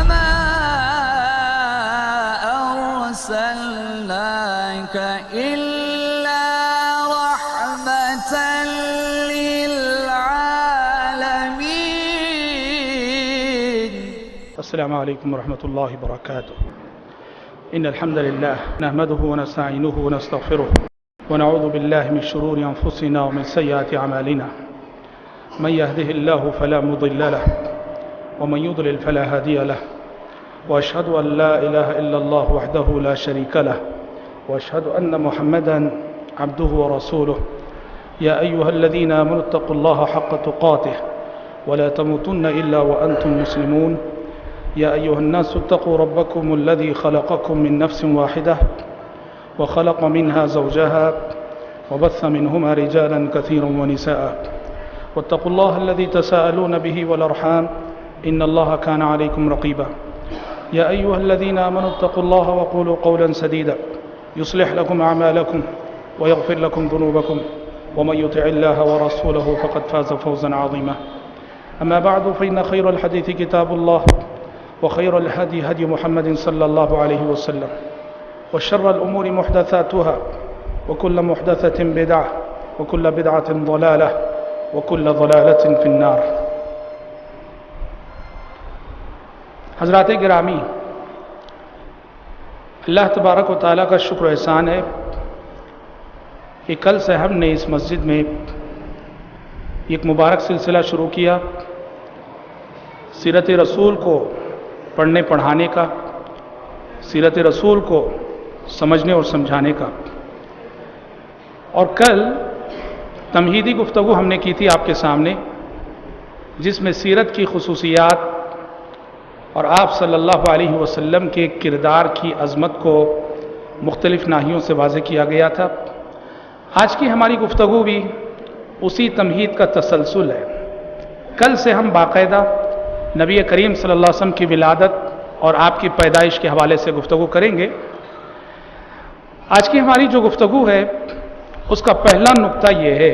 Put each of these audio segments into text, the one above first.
وما أرسلناك إلا رحمة للعالمين. السلام عليكم ورحمة الله وبركاته. إن الحمد لله نحمده ونستعينه ونستغفره ونعوذ بالله من شرور أنفسنا ومن سيئات أعمالنا. من يهده الله فلا مضل له ومن يضلل فلا هادي له، وأشهد أن لا إله إلا الله وحده لا شريك له، وأشهد أن محمدا عبده ورسوله. يا أيها الذين آمنوا اتقوا الله حق تقاته ولا تموتن إلا وأنتم مسلمون. يا أيها الناس اتقوا ربكم الذي خلقكم من نفس واحدة وخلق منها زوجها وبث منهما رجالا كثيرا ونساء. واتقوا الله الذي تساءلون به والأرحام إن الله كان عليكم رقيبا. يا أيها الذين آمنوا اتقوا الله وقولوا قولا سديدا يصلح لكم أعمالكم ويغفر لكم ذنوبكم، ومن يطع الله ورسوله فقد فاز فوزا عظيما. أما بعد، فإن خير الحديث كتاب الله، وخير الهدي هدي محمد صلى الله عليه وسلم، وشر الأمور محدثاتها، وكل محدثة بدعة، وكل بدعة ضلالة، وكل ضلالة في النار. حضرات گرامی، اللہ تبارک و تعالیٰ کا شکر و احسان ہے کہ کل سے ہم نے اس مسجد میں ایک مبارک سلسلہ شروع کیا، سیرت رسول کو پڑھنے پڑھانے کا، سیرت رسول کو سمجھنے اور سمجھانے کا. اور کل تمہیدی گفتگو ہم نے کی تھی آپ کے سامنے، جس میں سیرت کی خصوصیات اور آپ صلی اللہ علیہ وسلم کے کردار کی عظمت کو مختلف ناحیوں سے واضح کیا گیا تھا. آج کی ہماری گفتگو بھی اسی تمہید کا تسلسل ہے. کل سے ہم باقاعدہ نبی کریم صلی اللہ علیہ وسلم کی ولادت اور آپ کی پیدائش کے حوالے سے گفتگو کریں گے. آج کی ہماری جو گفتگو ہے اس کا پہلا نقطہ یہ ہے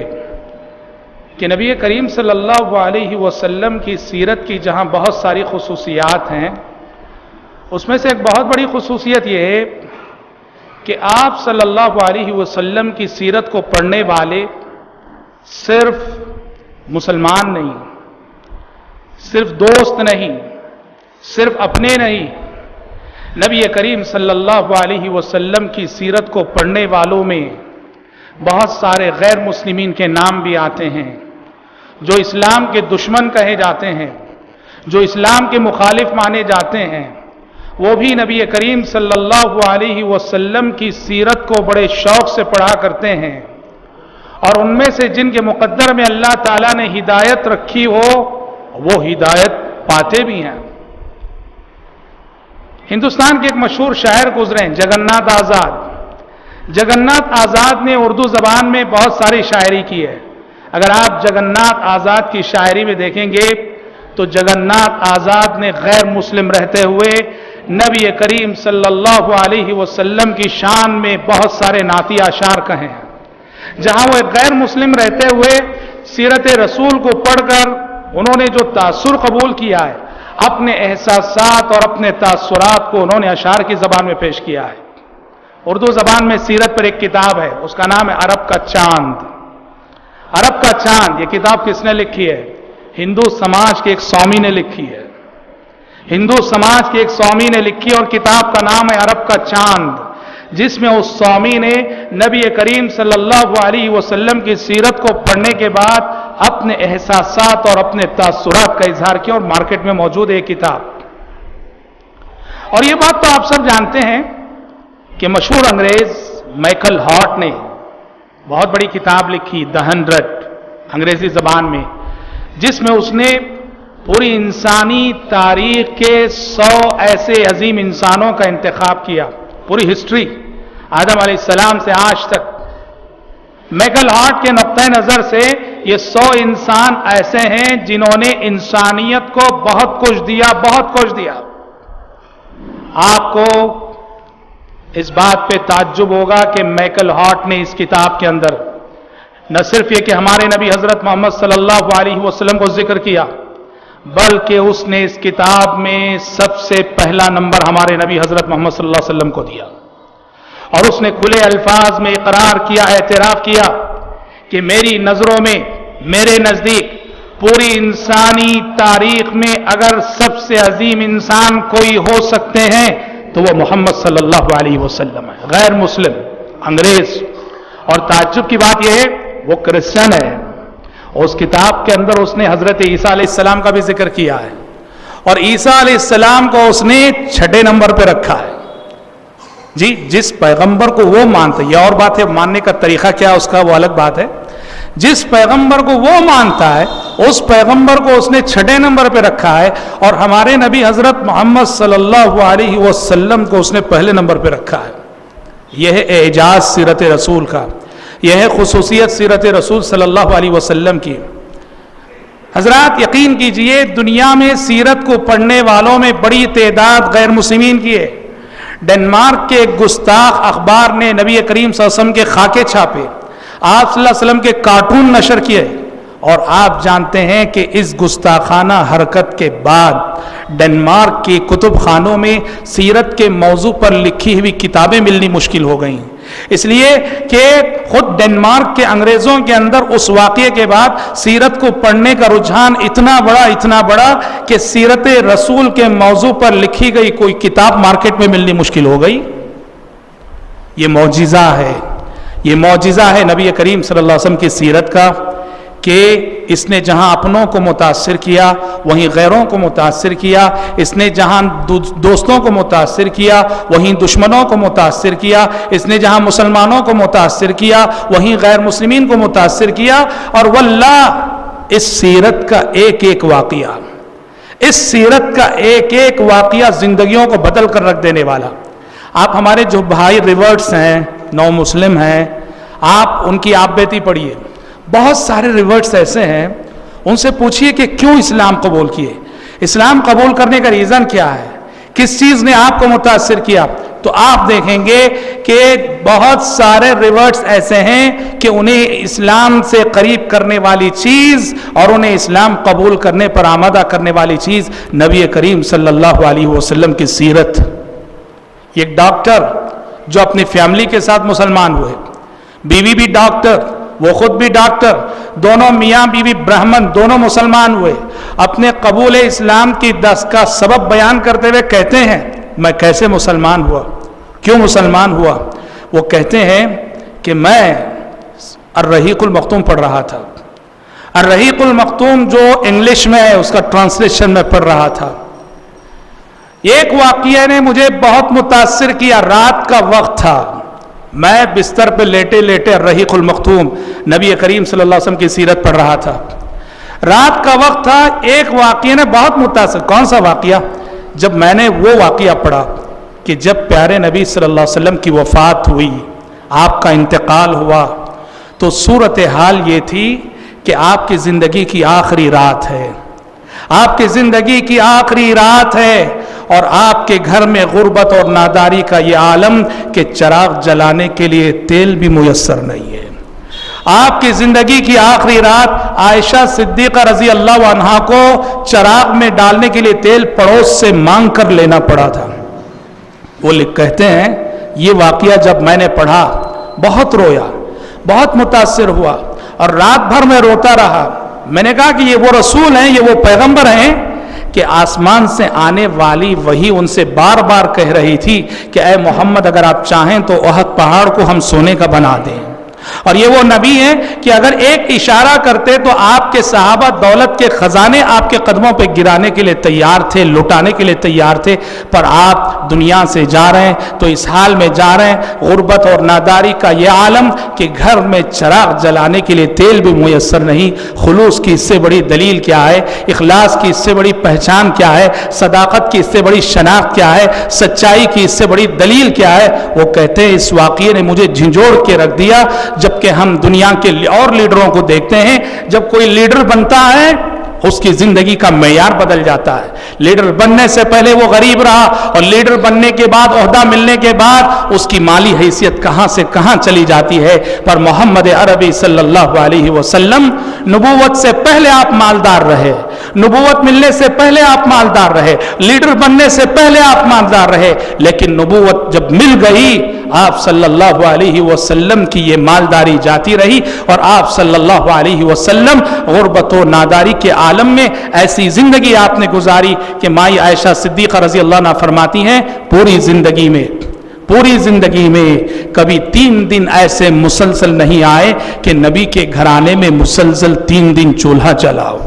کہ نبی کریم صلی اللہ علیہ وسلم کی سیرت کی جہاں بہت ساری خصوصیات ہیں، اس میں سے ایک بہت بڑی خصوصیت یہ ہے کہ آپ صلی اللہ علیہ وسلم کی سیرت کو پڑھنے والے صرف مسلمان نہیں، صرف دوست نہیں، صرف اپنے نہیں، نبی کریم صلی اللہ علیہ وسلم کی سیرت کو پڑھنے والوں میں بہت سارے غیر مسلمین کے نام بھی آتے ہیں، جو اسلام کے دشمن کہے جاتے ہیں، جو اسلام کے مخالف مانے جاتے ہیں، وہ بھی نبی کریم صلی اللہ علیہ وسلم کی سیرت کو بڑے شوق سے پڑھا کرتے ہیں. اور ان میں سے جن کے مقدر میں اللہ تعالیٰ نے ہدایت رکھی ہو، وہ ہدایت پاتے بھی ہیں. ہندوستان کے ایک مشہور شاعر گزرے ہیں، جگناتھ آزاد. جگناتھ آزاد نے اردو زبان میں بہت ساری شاعری کی ہے. اگر آپ جگناتھ آزاد کی شاعری میں دیکھیں گے تو جگناتھ آزاد نے غیر مسلم رہتے ہوئے نبی کریم صلی اللہ علیہ وسلم کی شان میں بہت سارے نعتیہ اشعار کہے ہیں. جہاں وہ ایک غیر مسلم رہتے ہوئے سیرت رسول کو پڑھ کر انہوں نے جو تاثر قبول کیا ہے، اپنے احساسات اور اپنے تاثرات کو انہوں نے اشعار کی زبان میں پیش کیا ہے. اردو زبان میں سیرت پر ایک کتاب ہے، اس کا نام ہے عرب کا چاند. عرب کا چاند، یہ کتاب کس نے لکھی ہے؟ ہندو سماج کے ایک سوامی نے لکھی ہے. ہندو سماج کے ایک سوامی نے لکھی اور کتاب کا نام ہے عرب کا چاند، جس میں اس سوامی نے نبی کریم صلی اللہ علیہ وسلم کی سیرت کو پڑھنے کے بعد اپنے احساسات اور اپنے تاثرات کا اظہار کیا، اور مارکیٹ میں موجود ہے یہ کتاب. اور یہ بات تو آپ سب جانتے ہیں کہ مشہور انگریز مائیکل ہارٹ نے بہت بڑی کتاب لکھی، دی 100 انگریزی زبان میں، جس میں اس نے پوری انسانی تاریخ کے 100 ایسے عظیم انسانوں کا انتخاب کیا، پوری ہسٹری آدم علیہ السلام سے آج تک. مائیکل ہارٹ کے نقطۂ نظر سے یہ 100 انسان ایسے ہیں جنہوں نے انسانیت کو بہت کچھ دیا، بہت کچھ دیا. آپ کو اس بات پہ تعجب ہوگا کہ مائیکل ہارٹ نے اس کتاب کے اندر نہ صرف یہ کہ ہمارے نبی حضرت محمد صلی اللہ علیہ وسلم کو ذکر کیا، بلکہ اس نے اس کتاب میں سب سے پہلا نمبر ہمارے نبی حضرت محمد صلی اللہ علیہ وسلم کو دیا، اور اس نے کھلے الفاظ میں اقرار کیا، اعتراف کیا کہ میری نظروں میں، میرے نزدیک پوری انسانی تاریخ میں اگر سب سے عظیم انسان کوئی ہو سکتے ہیں تو وہ محمد صلی اللہ علیہ وسلم ہے، غیر مسلم، انگریز۔ اور تعجب کی بات یہ ہے وہ کرسچن ہے، اور اس کتاب کے اندر اس نے حضرت عیسیٰ علیہ السلام کا بھی ذکر کیا ہے، اور عیسیٰ علیہ السلام کو اس نے 6 نمبر پہ رکھا ہے۔ جی، جس پیغمبر کو وہ مانتا ہے، یہ اور بات ہے، ماننے کا طریقہ کیا اس کا وہ الگ بات ہے، جس پیغمبر کو وہ مانتا ہے اس پیغمبر کو اس نے 6 نمبر پہ رکھا ہے، اور ہمارے نبی حضرت محمد صلی اللہ علیہ وسلم کو اس نے پہلے نمبر پہ رکھا ہے۔ یہ ہے اعجاز سیرت رسول کا، یہ ہے خصوصیت سیرت رسول صلی اللہ علیہ وسلم کی۔ حضرات یقین کیجئے دنیا میں سیرت کو پڑھنے والوں میں بڑی تعداد غیر مسلمین کی ہے۔ ڈنمارک کے ایک گستاخ اخبار نے نبی کریم صلی اللہ علیہ وسلم کے خاکے چھاپے، آپ صلی اللہ علیہ وسلم کے کارٹون نشر کیے، اور آپ جانتے ہیں کہ اس گستاخانہ حرکت کے بعد ڈنمارک کی کتب خانوں میں سیرت کے موضوع پر لکھی ہوئی کتابیں ملنی مشکل ہو گئیں، اس لیے کہ خود ڈنمارک کے انگریزوں کے اندر اس واقعے کے بعد سیرت کو پڑھنے کا رجحان اتنا بڑا کہ سیرت رسول کے موضوع پر لکھی گئی کوئی کتاب مارکیٹ میں ملنی مشکل ہو گئی۔ یہ معجزہ ہے، یہ معجزہ ہے نبی کریم صلی اللہ علیہ وسلم کی سیرت کا، کہ اس نے جہاں اپنوں کو متاثر کیا وہیں غیروں کو متاثر کیا، اس نے جہاں دوستوں کو متاثر کیا وہیں دشمنوں کو متاثر کیا، اس نے جہاں مسلمانوں کو متاثر کیا وہیں غیر مسلمین کو متاثر کیا، اور واللہ اس سیرت کا ایک واقعہ، اس سیرت کا ایک واقعہ زندگیوں کو بدل کر رکھ دینے والا۔ آپ ہمارے جو بھائی ریورٹس ہیں، نو مسلم ہیں، آپ ان کی آپ بیتی پڑھیے، بہت سارے ریورٹس ایسے ہیں، ان سے پوچھئے کہ کیوں اسلام قبول کیے، اسلام قبول کرنے کا ریزن کیا ہے، کس چیز نے آپ کو متاثر کیا، تو آپ دیکھیں گے کہ بہت سارے ریورٹس ایسے ہیں کہ انہیں اسلام سے قریب کرنے والی چیز اور انہیں اسلام قبول کرنے پر آمادہ کرنے والی چیز نبی کریم صلی اللہ علیہ وسلم کی سیرت۔ ایک ڈاکٹر جو اپنی فیملی کے ساتھ مسلمان ہوئے، بیوی بھی ڈاکٹر، وہ خود بھی ڈاکٹر، دونوں میاں بیوی برہمن، دونوں مسلمان ہوئے، اپنے قبول اسلام کی کا سبب بیان کرتے ہوئے کہتے ہیں میں کیسے مسلمان ہوا، کیوں مسلمان ہوا؟ وہ کہتے ہیں کہ میں الرحیق المختوم پڑھ رہا تھا، الرحیق المختوم جو انگلش میں ہے اس کا ٹرانسلیشن میں پڑھ رہا تھا، ایک واقعہ نے مجھے بہت متاثر کیا، رات کا وقت تھا، میں بستر پہ لیٹے لیٹے الرحیق المختوم نبی کریم صلی اللہ علیہ وسلم کی سیرت پڑھ رہا تھا، رات کا وقت تھا، ایک واقعہ نے بہت متاثر، کون سا واقعہ؟ جب میں نے وہ واقعہ پڑھا کہ جب پیارے نبی صلی اللہ علیہ وسلم کی وفات ہوئی، آپ کا انتقال ہوا، تو صورتحال یہ تھی کہ آپ کی زندگی کی آخری رات ہے، آپ کی زندگی کی آخری رات ہے، اور آپ کے گھر میں غربت اور ناداری کا یہ عالم کہ چراغ جلانے کے لیے تیل بھی میسر نہیں ہے۔ آپ کی زندگی کی آخری رات عائشہ صدیقہ رضی اللہ عنہا کو چراغ میں ڈالنے کے لیے تیل پڑوس سے مانگ کر لینا پڑا تھا۔ وہ کہتے ہیں یہ واقعہ جب میں نے پڑھا بہت رویا، بہت متاثر ہوا، اور رات بھر میں روتا رہا۔ میں نے کہا کہ یہ وہ رسول ہیں، یہ وہ پیغمبر ہیں کہ آسمان سے آنے والی وہی ان سے بار بار کہہ رہی تھی کہ اے محمد اگر آپ چاہیں تو احد پہاڑ کو ہم سونے کا بنا دیں، اور یہ وہ نبی ہیں کہ اگر ایک اشارہ کرتے تو آپ کے صحابہ دولت کے خزانے آپ کے قدموں پہ گرانے کے لیے تیار تھے، لٹانے کے لیے تیار تھے، پر آپ دنیا سے جا رہے ہیں تو اس حال میں جا رہے ہیں، غربت اور ناداری کا یہ عالم کہ گھر میں چراغ جلانے کے لیے تیل بھی میسر نہیں۔ خلوص کی اس سے بڑی دلیل کیا ہے؟ اخلاص کی اس سے بڑی پہچان کیا ہے؟ صداقت کی اس سے بڑی شناخت کیا ہے؟ سچائی کی اس سے بڑی دلیل کیا ہے؟ وہ کہتے ہیں اس واقعے نے مجھے جھنجھوڑ کے رکھ دیا، جبکہ ہم دنیا کے اور لیڈروں کو دیکھتے ہیں، جب کوئی لیڈر بنتا ہے اس کی زندگی کا معیار بدل جاتا ہے. لیڈر بننے سے پہلے وہ غریب رہا اور لیڈر بننے کے بعد عہدہ ملنے کے بعد اس کی مالی حیثیت کہاں سے کہاں چلی جاتی ہے. پر محمد عربی صلی اللہ علیہ وسلم نبوت سے پہلے آپ مالدار رہے, نبوت ملنے سے پہلے آپ مالدار رہے, لیڈر بننے سے پہلے آپ مالدار رہے, لیکن نبوت جب مل گئی آپ صلی اللہ علیہ وسلم کی یہ مالداری جاتی رہی اور آپ صلی اللہ علیہ وسلم غربت و ناداری کے عالم میں ایسی زندگی آپ نے گزاری کہ مائی عائشہ صدیقہ رضی اللہ عنہا فرماتی ہیں پوری زندگی میں کبھی 3 دن ایسے مسلسل نہیں آئے کہ نبی کے گھرانے میں مسلسل 3 دن چولہا چلاؤ.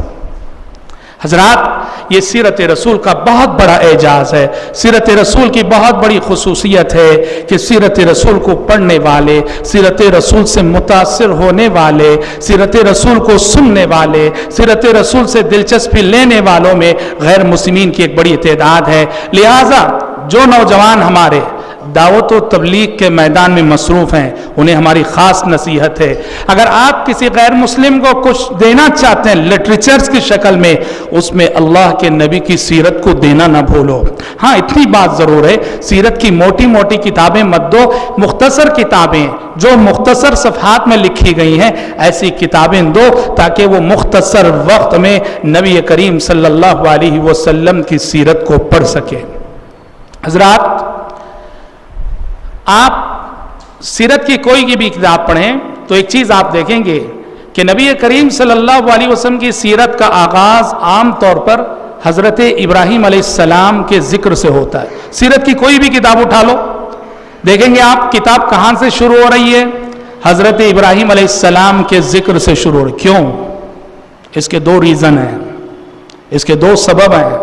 حضرات یہ سیرت رسول کا بہت بڑا اعجاز ہے, سیرت رسول کی بہت بڑی خصوصیت ہے کہ سیرت رسول کو پڑھنے والے, سیرت رسول سے متاثر ہونے والے, سیرت رسول کو سننے والے, سیرت رسول سے دلچسپی لینے والوں میں غیر مسلمین کی ایک بڑی تعداد ہے. لہٰذا جو نوجوان ہمارے دعوت و تبلیغ کے میدان میں مصروف ہیں انہیں ہماری خاص نصیحت ہے, اگر آپ کسی غیر مسلم کو کچھ دینا چاہتے ہیں لٹریچرز کی شکل میں, اس میں اللہ کے نبی کی سیرت کو دینا نہ بھولو. ہاں اتنی بات ضرور ہے, سیرت کی موٹی موٹی کتابیں مت دو, مختصر کتابیں جو مختصر صفحات میں لکھی گئی ہیں ایسی کتابیں دو تاکہ وہ مختصر وقت میں نبی کریم صلی اللہ علیہ وسلم کی سیرت کو پڑھ سکے. حضرات آپ سیرت کی کوئی بھی کتاب پڑھیں تو ایک چیز آپ دیکھیں گے کہ نبی کریم صلی اللہ علیہ وسلم کی سیرت کا آغاز عام طور پر حضرت ابراہیم علیہ السلام کے ذکر سے ہوتا ہے. سیرت کی کوئی بھی کتاب اٹھا لو, دیکھیں گے آپ کتاب کہاں سے شروع ہو رہی ہے, حضرت ابراہیم علیہ السلام کے ذکر سے شروع ہو رہی. کیوں؟ اس کے 2 ریزن ہیں, اس کے 2 سبب ہیں.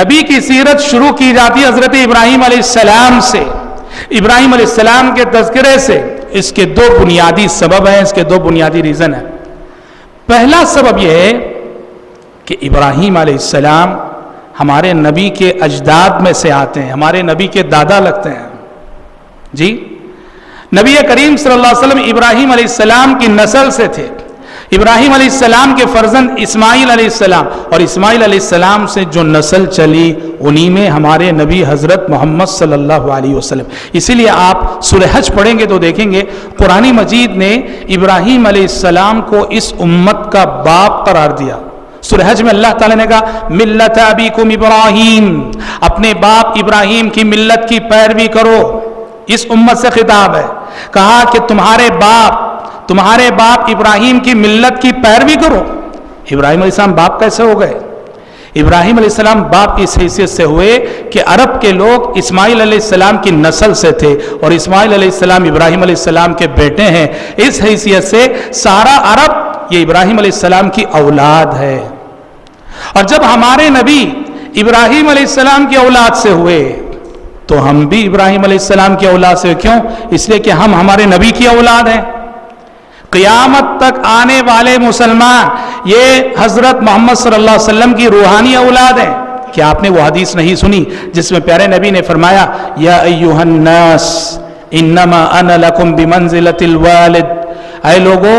نبی کی سیرت شروع کی جاتی ہے حضرت ابراہیم علیہ السلام سے, ابراہیم علیہ السلام کے تذکرے سے. اس کے 2 بنیادی سبب ہیں, اس کے 2 بنیادی ریزن ہیں. پہلا سبب یہ ہے کہ ابراہیم علیہ السلام ہمارے نبی کے اجداد میں سے آتے ہیں, ہمارے نبی کے دادا لگتے ہیں. جی, نبی کریم صلی اللہ علیہ وسلم ابراہیم علیہ السلام کی نسل سے تھے. ابراہیم علیہ السلام کے فرزند اسماعیل علیہ السلام, اور اسماعیل علیہ السلام سے جو نسل چلی انہی میں ہمارے نبی حضرت محمد صلی اللہ علیہ وسلم. اسی لیے آپ سورہ حج پڑھیں گے تو دیکھیں گے قرآن مجید نے ابراہیم علیہ السلام کو اس امت کا باپ قرار دیا. سورہ حج میں اللہ تعالیٰ نے کہا ملت ابیکم ابراہیم, اپنے باپ ابراہیم کی ملت کی پیروی کرو. اس امت سے خطاب ہے, کہا کہ تمہارے باپ ابراہیم کی ملت کی پیروی کرو. ابراہیم علیہ السلام باپ کیسے ہو گئے؟ ابراہیم علیہ السلام باپ اس حیثیت سے ہوئے کہ عرب کے لوگ اسماعیل علیہ السلام کی نسل سے تھے اور اسماعیل علیہ السلام ابراہیم علیہ السلام کے بیٹے ہیں. اس حیثیت سے سارا عرب یہ ابراہیم علیہ السلام کی اولاد ہے. اور جب ہمارے نبی ابراہیم علیہ السلام کی اولاد سے ہوئے تو ہم بھی ابراہیم علیہ السلام کی اولاد سے. کیوں؟ اس لیے کہ ہم ہمارے نبی کی اولاد ہیں. قیامت تک آنے والے مسلمان یہ حضرت محمد صلی اللہ علیہ وسلم کی روحانی اولاد ہیں. کیا آپ نے وہ حدیث نہیں سنی جس میں پیارے نبی نے فرمایا یا ایھا الناس انما انا لکم بمنزلۃ الوالد, اے لوگو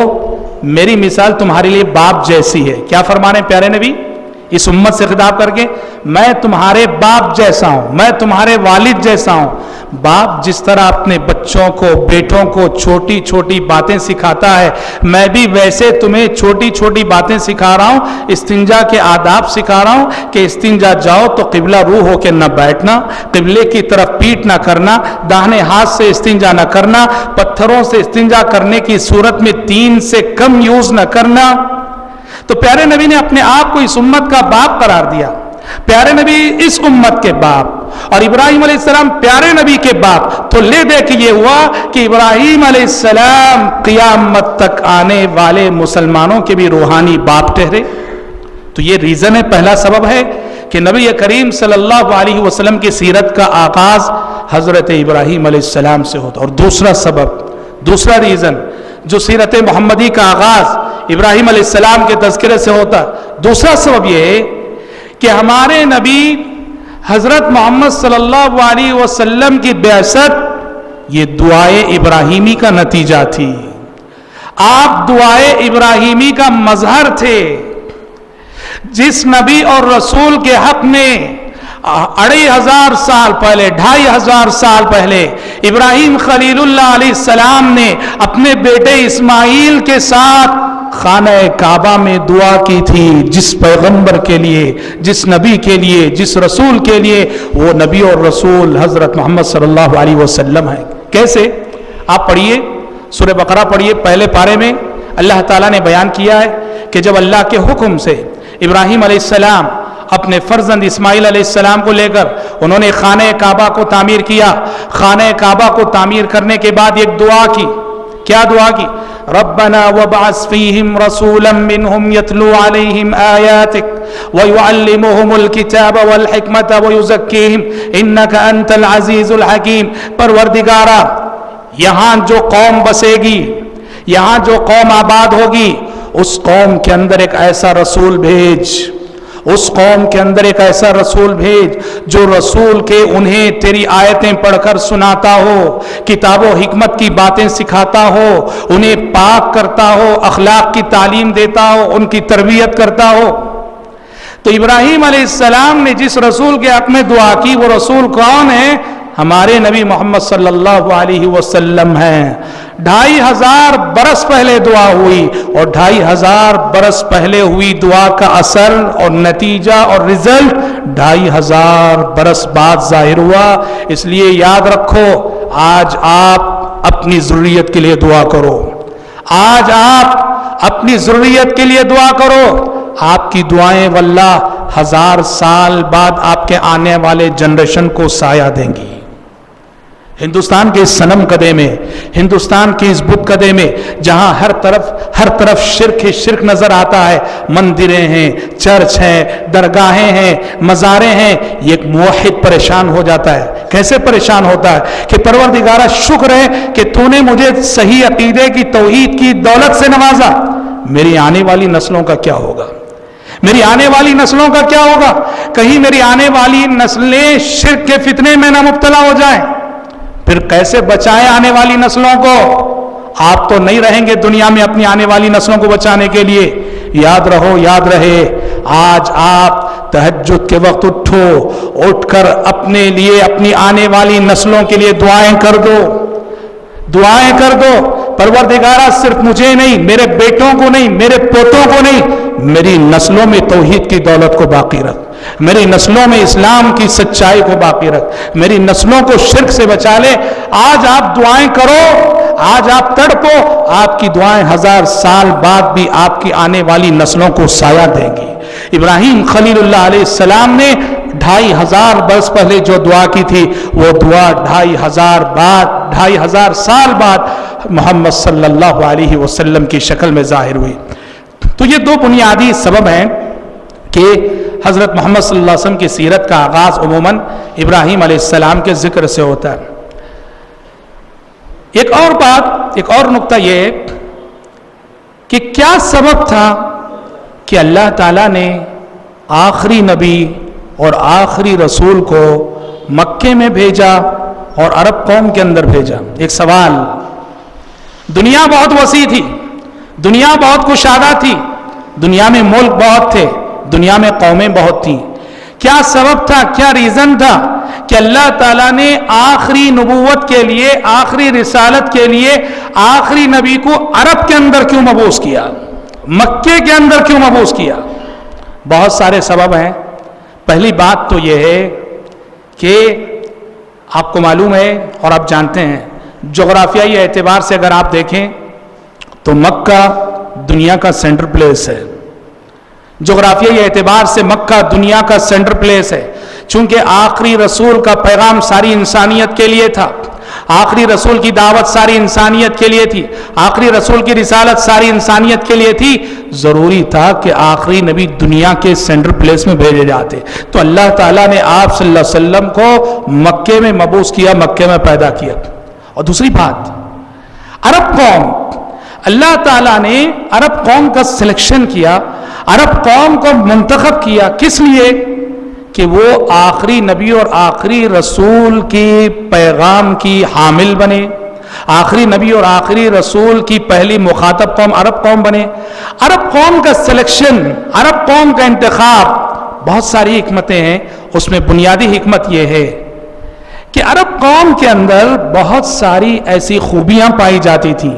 میری مثال تمہارے لیے باپ جیسی ہے. کیا فرمانے پیارے نبی اس امت سے خطاب کر کے؟ میں تمہارے باپ جیسا ہوں, میں تمہارے والد جیسا ہوں. باپ جس طرح اپنے بچوں کو بیٹوں کو چھوٹی چھوٹی باتیں سکھاتا ہے میں بھی ویسے تمہیں چھوٹی چھوٹی باتیں سکھا رہا ہوں. استنجا کے آداب سکھا رہا ہوں کہ استنجا جاؤ تو قبلہ رو ہو کے نہ بیٹھنا, قبلے کی طرف پیٹ نہ کرنا, داہنے ہاتھ سے استنجا نہ کرنا, پتھروں سے استنجا کرنے کی صورت میں 3 سے کم یوز نہ کرنا. تو پیارے نبی نے اپنے آپ کو اس امت کا باپ قرار دیا. پیارے نبی اس امت کے باپ اور ابراہیم علیہ السلام پیارے نبی کے باپ. تو لے دے کہ یہ ہوا کہ ابراہیم علیہ السلام قیامت تک آنے والے مسلمانوں کے بھی روحانی باپ ٹھہرے. تو یہ ریزن ہے, پہلا سبب ہے کہ نبی کریم صلی اللہ علیہ وسلم کی سیرت کا آغاز حضرت ابراہیم علیہ السلام سے ہوتا. اور دوسرا سبب, دوسرا ریزن جو سیرت محمدی کا آغاز ابراہیم علیہ السلام کے تذکرے سے ہوتا, دوسرا سبب یہ ہے کہ ہمارے نبی حضرت محمد صلی اللہ علیہ وسلم کی بعثت یہ دعائے ابراہیمی کا نتیجہ تھی. آپ دعائے ابراہیمی کا مظہر تھے. جس نبی اور رسول کے حق میں 2500 سال پہلے 2500 سال پہلے ابراہیم خلیل اللہ علیہ السلام نے اپنے بیٹے اسماعیل کے ساتھ خانہ کعبہ میں دعا کی تھی، جس پیغمبر کے لیے، جس نبی کے لیے، جس رسول کے لیے، وہ نبی اور رسول حضرت محمد صلی اللہ علیہ وسلم ہے۔ کیسے؟ آپ پڑھیے سورہ بقرہ پڑھیے، پہلے پارے میں اللہ تعالیٰ نے بیان کیا ہے کہ جب اللہ کے حکم سے ابراہیم علیہ السلام اپنے فرزند اسماعیل علیہ السلام کو لے کر انہوں نے خانہ کعبہ کو تعمیر کیا، خانہ کعبہ کو تعمیر کرنے کے بعد ایک دعا کی۔ کیا دعا کی؟ ربنا وابعث فیہم رسولا منہم یتلو علیہم آیاتک ویعلمہم الکتاب والحکمت ویزکیہم انک انت العزیز الحکیم۔ پروردگارا، یہاں جو قوم بسے گی، یہاں جو قوم آباد ہوگی، اس قوم کے اندر ایک ایسا رسول بھیج، اس قوم کے اندر ایک ایسا رسول بھیج جو رسول کے انہیں تیری آیتیں پڑھ کر سناتا ہو، کتاب و حکمت کی باتیں سکھاتا ہو، انہیں پاک کرتا ہو، اخلاق کی تعلیم دیتا ہو، ان کی تربیت کرتا ہو۔ تو ابراہیم علیہ السلام نے جس رسول کے حق میں دعا کی، وہ رسول کون ہے؟ ہمارے نبی محمد صلی اللہ علیہ وسلم ہیں۔ 2500 برس پہلے دعا ہوئی، اور 2500 برس پہلے ہوئی دعا کا اثر اور نتیجہ اور رزلٹ 2500 برس بعد ظاہر ہوا۔ اس لیے یاد رکھو، آج آپ اپنی ضروریت کے لیے دعا کرو، آج آپ اپنی ضروریت کے لیے دعا کرو۔ آپ کی دعائیں واللہ 1000 سال بعد آپ کے آنے والے جنریشن کو سایہ دیں گی۔ ہندوستان کے اس صنم قدے میں، ہندوستان کے اس بت قدے میں، جہاں ہر طرف شرک ہی شرک نظر آتا ہے، مندریں ہیں، چرچ ہیں، درگاہیں ہیں، مزاریں ہیں، یہ ایک موحد پریشان ہو جاتا ہے۔ کیسے پریشان ہوتا ہے؟ کہ پروردگارہ شکر ہے کہ تو نے مجھے صحیح عقیدے کی، توحید کی دولت سے نوازا، میری آنے والی نسلوں کا کیا ہوگا؟ میری آنے والی نسلوں کا کیا ہوگا؟ کہیں میری آنے والی نسلیں شرک کے فتنے میں نہ مبتلا ہو جائیں۔ پھر کیسے بچائیں آنے والی نسلوں کو؟ آپ تو نہیں رہیں گے دنیا میں اپنی آنے والی نسلوں کو بچانے کے لیے۔ یاد رہو، یاد رہے، آج آپ تہجد کے وقت اٹھو، اٹھ کر اپنے لیے، اپنی آنے والی نسلوں کے لیے دعائیں کر دو، دعائیں کر دو۔ پروردگارہ صرف مجھے نہیں، میرے بیٹوں کو نہیں، میرے پوتوں کو نہیں، میری نسلوں میں توحید کی دولت کو باقی رکھ، میری نسلوں میں اسلام کی سچائی کو باقی رکھ، میری نسلوں کو شرک سے بچا لے۔ آج آپ دعائیں کرو، آج آپ تڑپو، آپ کی دعائیں 1000 سال بعد بھی آپ کی آنے والی نسلوں کو سایہ دیں گی۔ ابراہیم خلیل اللہ علیہ السلام نے 2500 برس پہلے جو دعا کی تھی، وہ دعا 2500 سال بعد محمد صلی اللہ علیہ وسلم کی شکل میں ظاہر ہوئی۔ تو یہ دو بنیادی سبب ہیں کہ حضرت محمد صلی اللہ علیہ وسلم کی سیرت کا آغاز عموماً ابراہیم علیہ السلام کے ذکر سے ہوتا ہے۔ ایک اور بات، ایک اور نقطہ یہ ہے کہ کیا سبب تھا کہ اللہ تعالیٰ نے آخری نبی اور آخری رسول کو مکے میں بھیجا اور عرب قوم کے اندر بھیجا؟ ایک سوال۔ دنیا بہت وسیع تھی، دنیا بہت کشادہ تھی، دنیا میں ملک بہت تھے، دنیا میں قومیں بہت تھیں۔ کیا سبب تھا، کیا ریزن تھا کہ اللہ تعالیٰ نے آخری نبوت کے لیے، آخری رسالت کے لیے آخری نبی کو عرب کے اندر کیوں مبعوث کیا، مکے کے اندر کیوں مبعوث کیا؟ بہت سارے سبب ہیں۔ پہلی بات تو یہ ہے کہ آپ کو معلوم ہے اور آپ جانتے ہیں، جغرافیائی اعتبار سے اگر آپ دیکھیں تو مکہ دنیا کا سینٹر پلیس ہے۔ جغرافیائی اعتبار سے مکہ دنیا کا سینٹر پلیس ہے، چونکہ آخری رسول کا پیغام ساری انسانیت کے لیے تھا، آخری رسول کی دعوت ساری انسانیت کے لیے تھی، آخری رسول کی رسالت ساری انسانیت کے لیے تھی۔ ضروری تھا کہ آخری نبی دنیا کے سینٹر پلیس میں بھیجے جاتے، تو اللہ تعالیٰ نے آپ صلی اللہ علیہ وسلم کو مکے میں مبعوث کیا، مکے میں پیدا کیا۔ اور دوسری بات، عرب قوم، اللہ تعالیٰ نے عرب قوم کا سلیکشن کیا، عرب قوم کو منتخب کیا، کس لیے؟ کہ وہ آخری نبی اور آخری رسول کی پیغام کی حامل بنے، آخری نبی اور آخری رسول کی پہلی مخاطب قوم عرب قوم بنے. عرب قوم کا سلیکشن، عرب قوم کا انتخاب، بہت ساری حکمتیں ہیں. اس میں بنیادی حکمت یہ ہے کہ عرب قوم کے اندر بہت ساری ایسی خوبیاں پائی جاتی تھیں.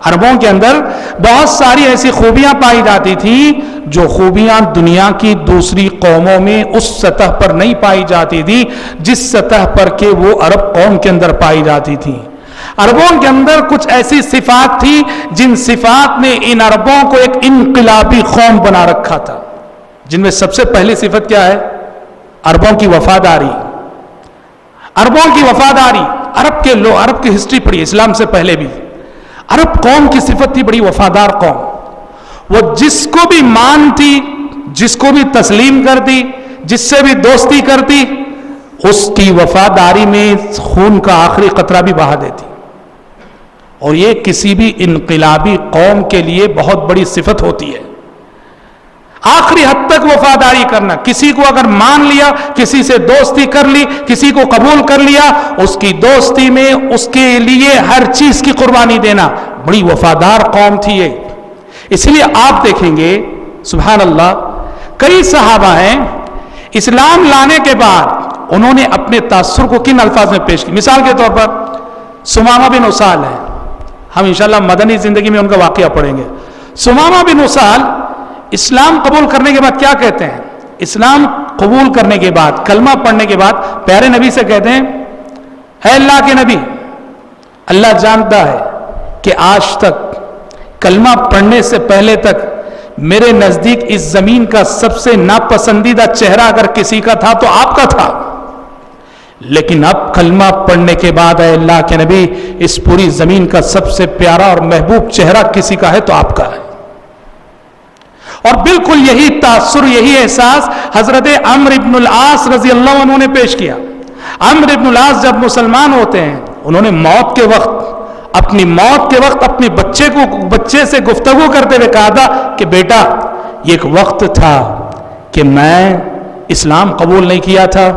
عربوں کے اندر بہت ساری ایسی خوبیاں پائی جاتی تھیں جو خوبیاں دنیا کی دوسری قوموں میں اس سطح پر نہیں پائی جاتی تھی جس سطح پر کہ وہ عرب قوم کے اندر پائی جاتی تھی. عربوں کے اندر کچھ ایسی صفات تھی جن صفات نے ان عربوں کو ایک انقلابی قوم بنا رکھا تھا، جن میں سب سے پہلی صفت کیا ہے؟ عربوں کی وفاداری. عربوں کی وفاداری. عرب کی ہسٹری پڑھی اسلام سے پہلے بھی. عرب قوم کی صفت تھی بڑی وفادار قوم. وہ جس کو بھی مانتی، جس کو بھی تسلیم کرتی، جس سے بھی دوستی کرتی، اس کی وفاداری میں خون کا آخری قطرہ بھی بہا دیتی. اور یہ کسی بھی انقلابی قوم کے لیے بہت بڑی صفت ہوتی ہے، آخری حد تک وفاداری کرنا. کسی کو اگر مان لیا، کسی سے دوستی کر لی، کسی کو قبول کر لیا، اس کی دوستی میں اس کے لیے ہر چیز کی قربانی دینا. بڑی وفادار قوم تھی یہ. اس لیے آپ دیکھیں گے سبحان اللہ، کئی صحابہ ہیں اسلام لانے کے بعد انہوں نے اپنے تاثر کو کن الفاظ میں پیش کی. مثال کے طور پر سمامہ بن اسال ہیں، ہم انشاءاللہ مدنی زندگی میں ان کا واقعہ پڑھیں گے. سمامہ بن اسال اسلام قبول کرنے کے بعد کیا کہتے ہیں؟ اسلام قبول کرنے کے بعد، کلمہ پڑھنے کے بعد پیارے نبی سے کہتے ہیں اے اللہ کے نبی، اللہ جانتا ہے کہ آج تک کلمہ پڑھنے سے پہلے تک میرے نزدیک اس زمین کا سب سے ناپسندیدہ چہرہ اگر کسی کا تھا تو آپ کا تھا، لیکن اب کلمہ پڑھنے کے بعد اے اللہ کے نبی اس پوری زمین کا سب سے پیارا اور محبوب چہرہ کسی کا ہے تو آپ کا ہے. اور بالکل یہی تاثر، یہی احساس حضرت عمرو بن العاص رضی اللہ عنہ نے پیش کیا. عمرو بن العاص جب مسلمان ہوتے ہیں، انہوں نے موت کے وقت اپنے بچے سے گفتگو کرتے ہوئے کہا تھا کہ بیٹا یہ ایک وقت تھا کہ میں اسلام قبول نہیں کیا تھا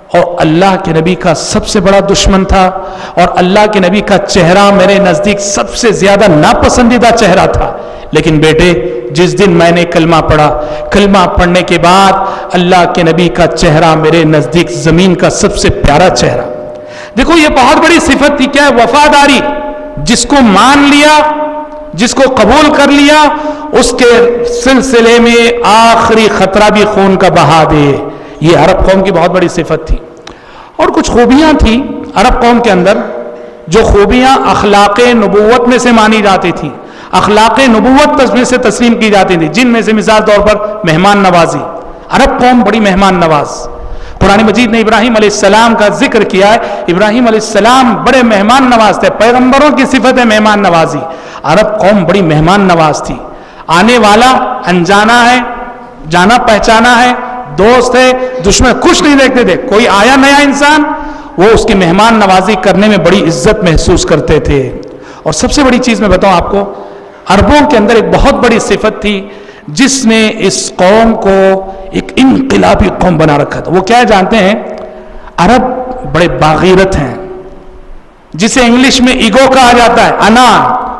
اور اللہ کے نبی کا سب سے بڑا دشمن تھا اور اللہ کے نبی کا چہرہ میرے نزدیک سب سے زیادہ ناپسندیدہ چہرہ تھا، لیکن بیٹے جس دن میں نے کلمہ پڑھا، کلمہ پڑھنے کے بعد اللہ کے نبی کا چہرہ میرے نزدیک زمین کا سب سے پیارا چہرہ. دیکھو یہ بہت بڑی صفت تھی، کیا ہے؟ وفاداری. جس کو مان لیا، جس کو قبول کر لیا، اس کے سلسلے میں آخری خطرہ بھی خون کا بہا دے. یہ عرب قوم کی بہت بڑی صفت تھی. اور کچھ خوبیاں تھیں عرب قوم کے اندر، جو خوبیاں اخلاق نبوت میں سے مانی جاتی تھیں، اخلاق نبوت میں سے تسلیم کی جاتی تھی، جن میں سے مثال طور پر مہمان نوازی. عرب قوم بڑی مہمان نواز. قرآن مجید نے ابراہیم علیہ السلام کا ذکر کیا ہے. ابراہیم علیہ السلام بڑے مہمان نواز تھے. پیغمبروں کی صفت ہے مہمان نوازی. عرب قوم بڑی مہمان نواز تھی. آنے والا انجانا ہے، جانا پہچانا ہے، دوست ہے، دشمن کچھ نہیں دیکھتے تھے. کوئی آیا نیا انسان، وہ اس کی مہمان نوازی کرنے میں بڑی عزت محسوس کرتے تھے. اور سب سے بڑی چیز میں بتاؤں آپ کو، عربوں کے اندر ایک بہت بڑی صفت تھی جس نے اس قوم کو ایک انقلابی قوم بنا رکھا تھا. وہ کیا جانتے ہیں؟ عرب بڑے باغیرت ہیں، جسے انگلش میں ایگو کہا جاتا ہے، انا،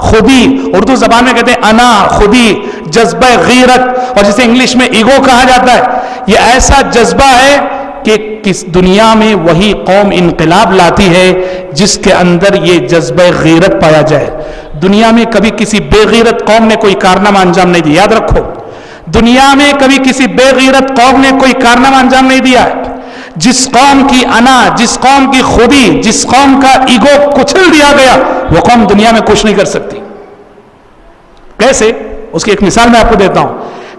خودی. اردو زبان میں کہتے ہیں انا، خودی، جذبہ غیرت. اور جسے انگلش میں ایگو کہا جاتا ہے، یہ ایسا جذبہ ہے کہ کس دنیا میں وہی قوم انقلاب لاتی ہے جس کے اندر یہ جذبہ غیرت پایا جائے. دنیا میں کبھی کسی بے غیرت قوم نے کوئی کارنامہ انجام نہیں دیا. یاد رکھو، دنیا میں کبھی کسی بے غیرت قوم نے کوئی کارنامہ انجام نہیں دیا. جس قوم کی انا، جس قوم کی خودی، جس قوم کا ایگو کچل دیا گیا، وہ قوم دنیا میں کچھ نہیں کر سکتی. کیسے؟ اس کی ایک مثال میں آپ کو دیتا ہوں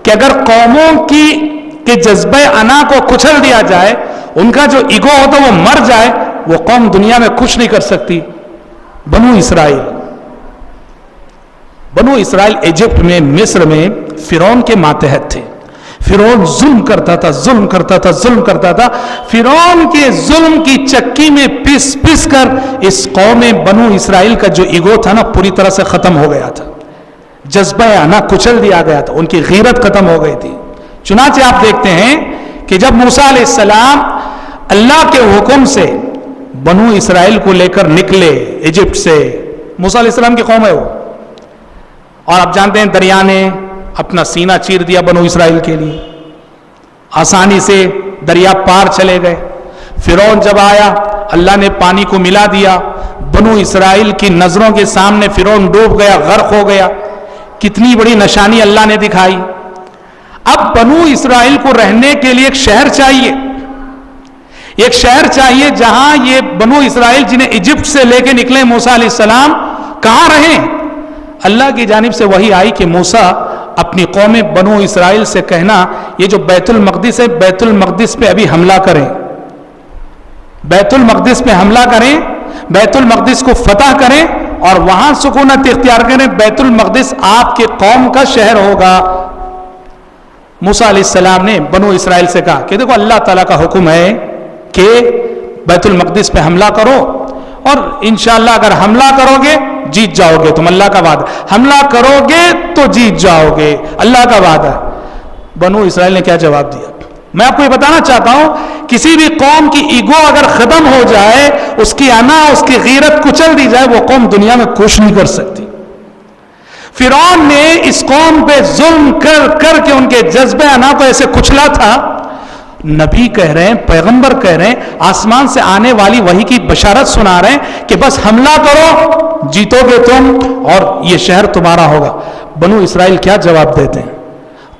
کہ اگر قوموں کے جذبہ انا کو کچل دیا جائے، ان کا جو ایگو ہوتا وہ مر جائے، وہ قوم دنیا میں کچھ نہیں کر سکتی. بنو اسرائیل ایجپٹ میں، مصر میں فرعون کے ماتحت تھے. فرعون ظلم کرتا تھا. فرعون کے ظلم کی چکی میں پس کر اس قوم بنو اسرائیل کا جو ایگو تھا نا پوری طرح سے ختم ہو گیا تھا. جذبہ انا کچل دیا گیا تھا، ان کی غیرت ختم ہو گئی تھی. چنانچہ آپ دیکھتے ہیں کہ جب موسیٰ علیہ السلام اللہ کے حکم سے بنو اسرائیل کو لے کر نکلے ایجپٹ سے. موسیٰ علیہ السلام کی قوم ہے وہ, اور آپ جانتے ہیں دریا نے اپنا سینہ چیر دیا بنو اسرائیل کے لیے, آسانی سے دریا پار چلے گئے. فرعون جب آیا اللہ نے پانی کو ملا دیا, بنو اسرائیل کی نظروں کے سامنے فرعون ڈوب گیا, غرق ہو گیا. کتنی بڑی نشانی اللہ نے دکھائی. اب بنو اسرائیل کو رہنے کے لیے ایک شہر چاہیے, ایک شہر چاہیے جہاں یہ بنو اسرائیل جنہیں ایجپٹ سے لے کے نکلے موسیٰ علیہ السلام کہاں رہیں. اللہ کی جانب سے وحی آئی کہ موسیٰ اپنی قوم بنو اسرائیل سے کہنا یہ جو بیت المقدس ہے بیت المقدس پہ ابھی حملہ کریں, بیت المقدس پہ حملہ کریں, بیت المقدس کو فتح کریں اور وہاں سکونت اختیار کریں. بیت المقدس آپ کے قوم کا شہر ہوگا. موسیٰ علیہ السلام نے بنو اسرائیل سے کہا کہ دیکھو اللہ تعالیٰ کا حکم ہے کہ بیت المقدس پہ حملہ کرو, اور انشاءاللہ اگر حملہ کرو گے جیت جاؤ گے, تم اللہ کا وعدہ, حملہ کرو گے تو جیت جاؤ گے, اللہ کا وعدہ. بنو اسرائیل نے کیا جواب دیا؟ میں آپ کو یہ بتانا چاہتا ہوں کسی بھی قوم کی ایگو اگر ختم ہو جائے, اس کی انا, اس کی غیرت کچل دی جائے, وہ قوم دنیا میں کچھ نہیں کر سکتی. فرعون نے اس قوم پہ ظلم کر کر کے ان کے جذبہ انا کو ایسے کچلا تھا. نبی کہہ رہے ہیں, پیغمبر کہہ رہے ہیں, آسمان سے آنے والی وحی کی بشارت سنا رہے ہیں کہ بس حملہ کرو جیتو گے تم اور یہ شہر تمہارا ہوگا. بنو اسرائیل کیا جواب دیتے ہیں؟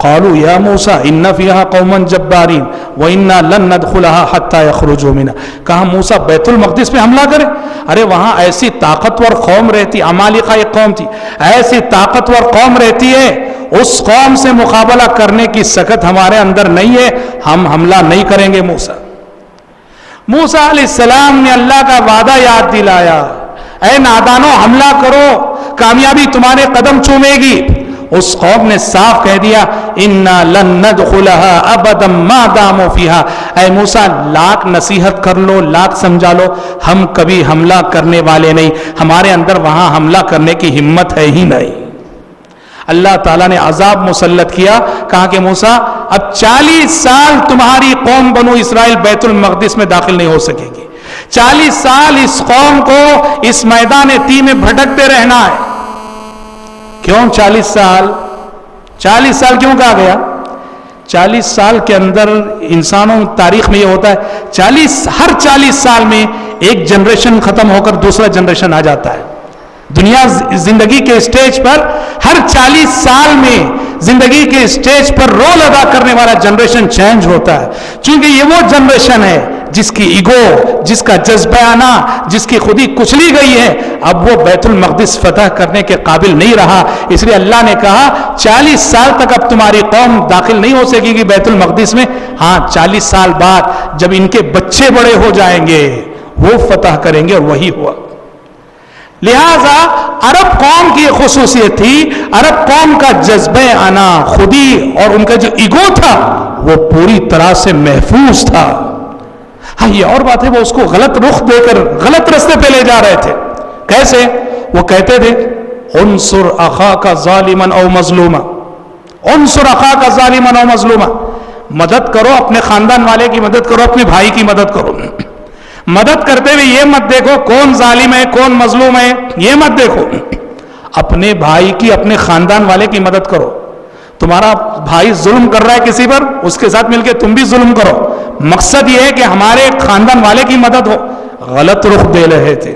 قالوا یا موسیٰ ان فیہا قوما جبارین وانا لن ندخلها حتی یخرجوا منها. کہا موسیٰ بیت المقدس پہ حملہ کریں؟ ارے وہاں ایسی طاقتور قوم رہتی, عمالقہ ایک قوم تھی, ایسی طاقتور قوم رہتی ہے, اس قوم سے مقابلہ کرنے کی سکت ہمارے اندر نہیں ہے, ہم حملہ نہیں کریں گے. موسیٰ علیہ السلام نے اللہ کا وعدہ یاد دلایا, اے نادانو حملہ کرو, کامیابی تمہارے قدم چومے گی. اس قوم نے صاف کہہ دیا انا لن ندخلها ابدا ما داموا فيها. اے موسیٰ لاکھ نصیحت کر لو, لاکھ سمجھا لو, ہم کبھی حملہ کرنے والے نہیں, ہمارے اندر وہاں حملہ کرنے کی ہمت ہے ہی نہیں. اللہ تعالیٰ نے عذاب مسلط کیا, کہا کہ موسیٰ اب 40 سال تمہاری قوم بنو اسرائیل بیت المقدس میں داخل نہیں ہو سکے گی. 40 سال اس قوم کو اس میدان تی میں بھٹکتے رہنا ہے. کیوں 40 سال؟ 40 سال کیوں کہا گیا؟ 40 سال کے اندر انسانوں تاریخ میں یہ ہوتا ہے ہر 40 سال میں ایک جنریشن ختم ہو کر دوسرا جنریشن آ جاتا ہے. دنیا زندگی کے اسٹیج پر ہر 40 سال میں زندگی کے اسٹیج پر رول ادا کرنے والا جنریشن چینج ہوتا ہے, چونکہ یہ وہ جنریشن ہے جس کی ایگو, جس کا جذبہ آنا, جس کی خودی کچلی گئی ہے, اب وہ بیت المقدس فتح کرنے کے قابل نہیں رہا. اس لیے اللہ نے کہا 40 سال تک اب تمہاری قوم داخل نہیں ہو سکے گی بیت المقدس میں. ہاں 40 سال بعد جب ان کے بچے بڑے ہو جائیں گے وہ فتح کریں گے, اور وہی ہوا. لہذا عرب قوم کی خصوصیت تھی, عرب قوم کا جذبہ آنا, خودی اور ان کا جو ایگو تھا وہ پوری طرح سے محفوظ تھا. ہاں یہ اور بات ہے وہ اس کو غلط رخ دے کر غلط رستے پہ لے جا رہے تھے. کیسے؟ وہ کہتے تھے انصر اخاک ظالما او مظلوما, انصر اخاک ظالما او مظلوما, مدد کرو اپنے خاندان والے کی مدد کرو, اپنے بھائی کی مدد کرو. مدد کرتے ہوئے یہ مت دیکھو کون ظالم ہے کون مظلوم ہے, یہ مت دیکھو, اپنے بھائی کی, اپنے خاندان والے کی مدد کرو. تمہارا بھائی ظلم کر رہا ہے کسی پر, اس کے ساتھ مل کے تم بھی ظلم کرو. مقصد یہ ہے کہ ہمارے خاندان والے کی مدد ہو. غلط رخ دے رہے تھے.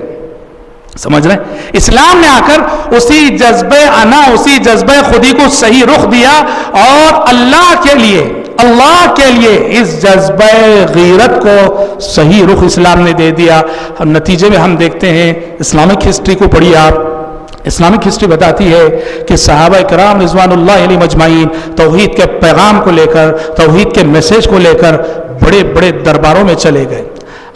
سمجھ رہے ہیں؟ اسلام نے آ کر اسی جذبہ انا, اسی جذبہ خودی کو صحیح رخ دیا, اور اللہ کے لیے اس جذبہ غیرت کو صحیح رخ اسلام نے دے دیا. نتیجے میں ہم دیکھتے ہیں, اسلامک ہسٹری کو پڑھیے آپ, اسلامک ہسٹری بتاتی ہے کہ صحابہ کرام رضوان اللہ علیہ مجمعین توحید کے پیغام کو لے کر, توحید کے میسج کو لے کر بڑے بڑے درباروں میں چلے گئے.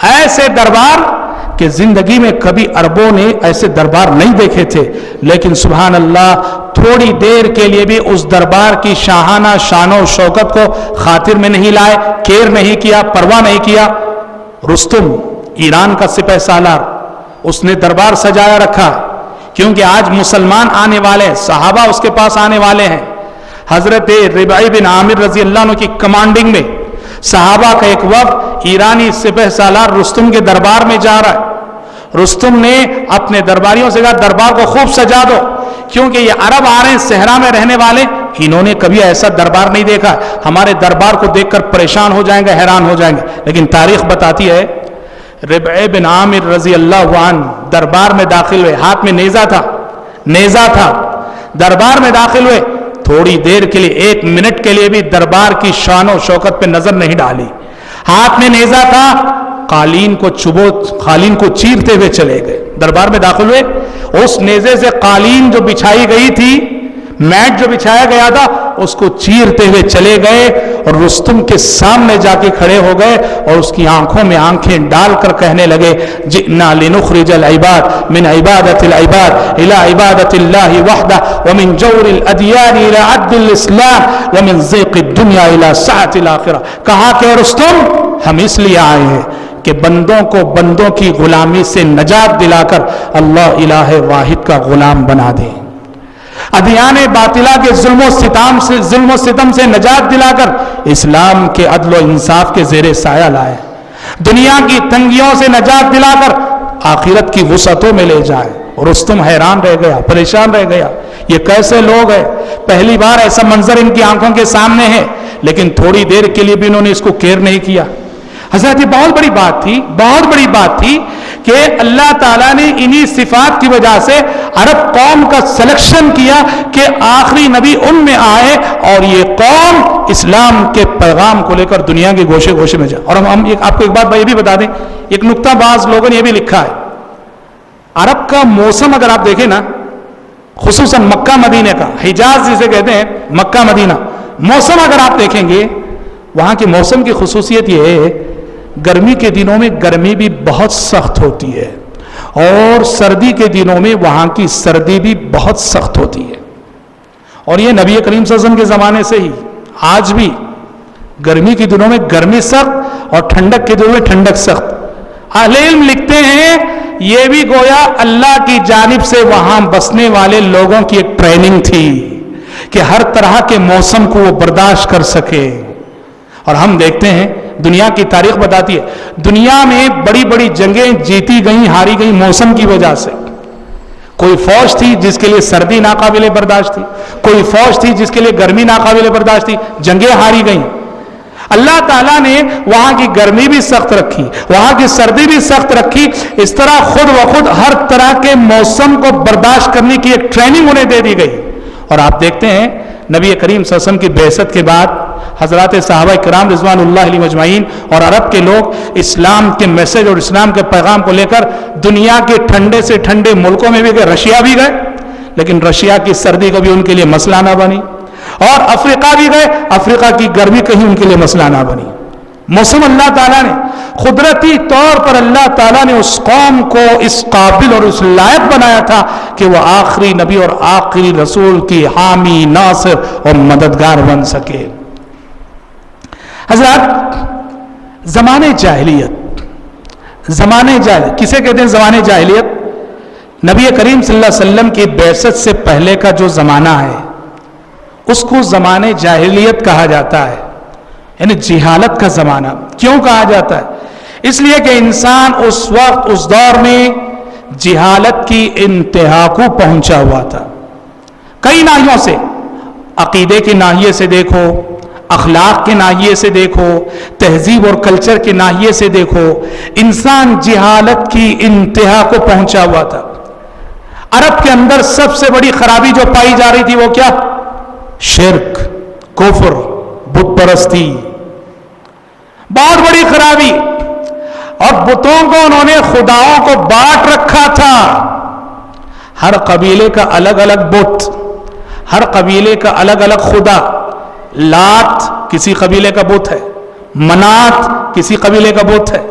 ایسے دربار کہ زندگی میں کبھی عربوں نے ایسے دربار نہیں دیکھے تھے, لیکن سبحان اللہ تھوڑی دیر کے لیے بھی اس دربار کی شاہانہ شان و شوکت کو خاطر میں نہیں لائے, کیئر نہیں کیا, پرواہ نہیں کیا. رستم ایران کا سپہ سالار, اس نے دربار سجایا رکھا, کیونکہ آج مسلمان آنے والے ہیں, صحابہ اس کے پاس آنے والے ہیں. حضرت ربعی بن عامر رضی اللہ عنہ کی کمانڈنگ میں صحابہ کا ایک وفد ایرانی سپہ سالار رستم کے دربار میں جا رہا ہے. رستم نے اپنے درباریوں سے کہا دربار کو خوب سجا دو، کیونکہ یہ عرب آ رہے ہیں صحرا میں رہنے والے، انہوں نے کبھی ایسا دربار نہیں دیکھا، ہمارے دربار کو دیکھ کر پریشان ہو جائیں گے، حیران ہو جائیں گے. لیکن تاریخ بتاتی ہے ربع بن عامر رضی اللہ عنہ دربار میں داخل ہوئے، ہاتھ میں نیزہ تھا، دربار میں داخل ہوئے، تھوڑی دیر کے لیے 1 منٹ کے لیے بھی دربار کی شان و شوکت پہ نظر نہیں ڈالی. ہاتھ میں نیزہ تھا، قالین کو چیرتے ہوئے چلے گئے. دربار میں داخل ہوئے، اس نیزے سے قالین جو بچھائی گئی تھی، میٹ جو بچھایا گیا تھا، اس کو چیرتے ہوئے چلے گئے اور رستم کے سامنے جا کے کھڑے ہو گئے اور اس کی آنکھوں میں آنکھیں ڈال کر کہنے لگے جئنا لنخرج العباد من عبادت العباد الى عبادت اللہ وحدہ ومن جور الادیان الى عدل الاسلام ومن ضیق الدنیا الى سعت الاخرہ. کہا کہ رستم ہم اس لیے آئے ہیں کہ بندوں کو بندوں کی غلامی سے نجات دلا کر اللہ الہ واحد کا غلام بنا دیں، ادیان باطلہ کے ظلم و ستم سے نجات دلا کر اسلام کے عدل و انصاف کے زیر سایہ لائے، دنیا کی تنگیوں سے نجات دلا کر آخرت کی وسعتوں میں لے جائے. رستم حیران رہ گیا، پریشان رہ گیا، یہ کیسے لوگ ہیں؟ پہلی بار ایسا منظر ان کی آنکھوں کے سامنے ہے، لیکن تھوڑی دیر کے لیے بھی انہوں نے اس کو کیئر نہیں کیا. حضرت یہ بہت بڑی بات تھی کہ اللہ تعالیٰ نے انہی صفات کی وجہ سے عرب قوم کا سلیکشن کیا کہ آخری نبی ان میں آئے اور یہ قوم اسلام کے پیغام کو لے کر دنیا کے گوشے گوشے میں جائے. اور ہم آپ کو ایک بات یہ بھی بتا دیں، ایک نکتہ بعض لوگوں نے یہ بھی لکھا ہے، عرب کا موسم اگر آپ دیکھیں نا، خصوصاً مکہ مدینہ کا، حجاز جسے کہتے ہیں مکہ مدینہ، موسم اگر آپ دیکھیں گے وہاں کے موسم کی خصوصیت یہ ہے گرمی کے دنوں میں گرمی بھی بہت سخت ہوتی ہے اور سردی کے دنوں میں وہاں کی سردی بھی بہت سخت ہوتی ہے. اور یہ نبی کریم صلی اللہ علیہ وسلم کے زمانے سے ہی آج بھی گرمی کے دنوں میں گرمی سخت اور ٹھنڈک کے دنوں میں ٹھنڈک سخت. اہل علم لکھتے ہیں یہ بھی گویا اللہ کی جانب سے وہاں بسنے والے لوگوں کی ایک ٹریننگ تھی کہ ہر طرح کے موسم کو وہ برداشت کر سکے. اور ہم دیکھتے ہیں دنیا کی تاریخ بتاتی ہے دنیا میں بڑی بڑی جنگیں جیتی گئیں، ہاری گئیں موسم کی وجہ سے. کوئی فوج تھی جس کے لیے سردی ناقابل برداشت تھی، کوئی فوج تھی جس کے لیے گرمی ناقابل برداشت تھی، جنگیں ہاری گئیں. اللہ تعالیٰ نے وہاں کی گرمی بھی سخت رکھی، وہاں کی سردی بھی سخت رکھی. اس طرح خود بخود ہر طرح کے موسم کو برداشت کرنے کی ایک ٹریننگ انہیں دے دی گئی. اور آپ دیکھتے ہیں نبی کریم صلی اللہ علیہ وسلم کی بعثت کے بعد حضرات صحابہ کرام رضوان اللہ علیہ مجمعین اور عرب کے لوگ اسلام کے میسج اور اسلام کے پیغام کو لے کر دنیا کے ٹھنڈے سے ٹھنڈے ملکوں میں بھی گئے. رشیا بھی گئے، لیکن رشیا کی سردی کبھی ان کے لیے مسئلہ نہ بنی. اور افریقہ بھی گئے، افریقہ کی گرمی کہیں ان کے لیے مسئلہ نہ بنی. موسم اللہ تعالیٰ نے قدرتی طور پر اللہ تعالیٰ نے اس قوم کو اس قابل اور اس لائق بنایا تھا کہ وہ آخری نبی اور آخری رسول کی حامی، ناصر اور مددگار بن سکے. حضرات زمانے جاہلیت کسے کہتے ہیں؟ زمانے جاہلیت نبی کریم صلی اللہ علیہ وسلم کی بعثت سے پہلے کا جو زمانہ ہے اس کو زمانے جاہلیت کہا جاتا ہے، یعنی جہالت کا زمانہ. کیوں کہا جاتا ہے؟ اس لیے کہ انسان اس وقت اس دور میں جہالت کی انتہا کو پہنچا ہوا تھا. کئی ناحیوں سے، عقیدے کے ناحیے سے دیکھو، اخلاق کے ناحیے سے دیکھو، تہذیب اور کلچر کے ناحیے سے دیکھو، انسان جہالت کی انتہا کو پہنچا ہوا تھا. عرب کے اندر سب سے بڑی خرابی جو پائی جا رہی تھی وہ کیا؟ شرک، کفر، بت پرستی، بہت بڑی خرابی. اور بتوں کو انہوں نے خداؤں کو بانٹ رکھا تھا. ہر قبیلے کا الگ الگ بت، ہر قبیلے کا الگ الگ خدا. لات کسی قبیلے کا بت ہے، منات کسی قبیلے کا بت ہے،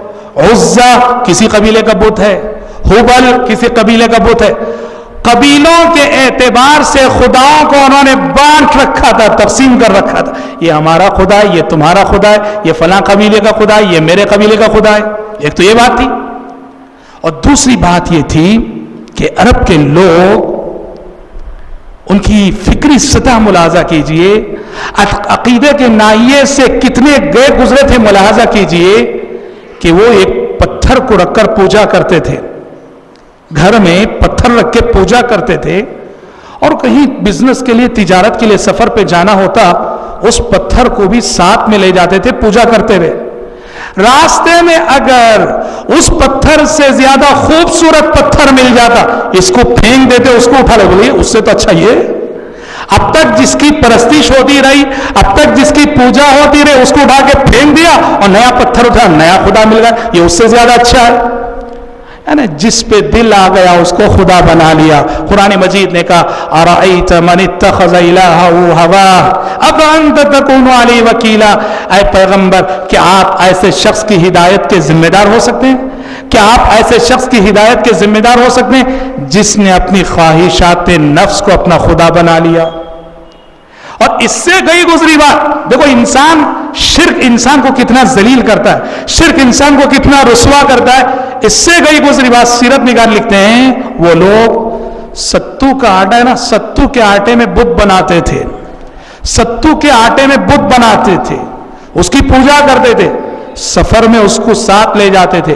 عزا کسی قبیلے کا بت ہے، حبل کسی قبیلے کا بت ہے. قبیلوں کے اعتبار سے خداؤں کو انہوں نے بانٹ رکھا تھا، تقسیم کر رکھا تھا. یہ ہمارا خدا ہے، یہ تمہارا خدا ہے، یہ فلاں قبیلے کا خدا ہے، یہ میرے قبیلے کا خدا ہے. ایک تو یہ بات تھی. اور دوسری بات یہ تھی کہ عرب کے لوگ، ان کی فکری سطح ملاحظہ کیجئے، عقیدے کے ناحیے سے کتنے گئے گزرے تھے ملاحظہ کیجئے. کہ وہ ایک پتھر کو رکھ کر پوجا کرتے تھے، گھر میں پتھر رکھ کے پوجا کرتے تھے، اور کہیں بزنس کے لیے تجارت کے لیے سفر پہ جانا ہوتا اس پتھر کو بھی ساتھ میں لے جاتے تھے پوجا کرتے ہوئے۔ راستے میں اگر اس پتھر سے زیادہ خوبصورت پتھر مل جاتا اس کو پھینک دیتے، اس کو اٹھا لے، بولیے اس سے تو اچھا یہ، اب تک جس کی پرستش ہوتی رہی، اب تک جس کی پوجا ہوتی رہی، اس کو اٹھا کے پھینک دیا اور نیا پتھر اٹھا، نیا خدا مل گیا، یہ اس سے زیادہ اچھا ہے۔ یعنی جس پہ دل آ گیا اس کو خدا بنا لیا۔ قرآن مجید نے کہا ارأیت من اتخذ الہہ ہواہ افانت تکون علیہ وکیلا، اے پیغمبر کیا آپ ایسے شخص کی ہدایت کے ذمہ دار ہو سکتے ہیں؟ کیا آپ ایسے شخص کی ہدایت کے ذمہ دار ہو سکتے ہیں جس نے اپنی خواہشات نفس کو اپنا خدا بنا لیا؟ اور اس سے گئی گزری بات دیکھو، شرک انسان کو کتنا ذلیل کرتا ہے، شرک انسان کو کتنا رسوا کرتا ہے۔ اس سے گئی گزری بات سیرت نگار لکھتے ہیں، وہ لوگ ستو کا آٹا ہے نا، ستو کے آٹے میں بت بناتے تھے، ستو کے آٹے میں بت بناتے تھے، اس کی پوجا کرتے تھے، سفر میں اس کو ساتھ لے جاتے تھے،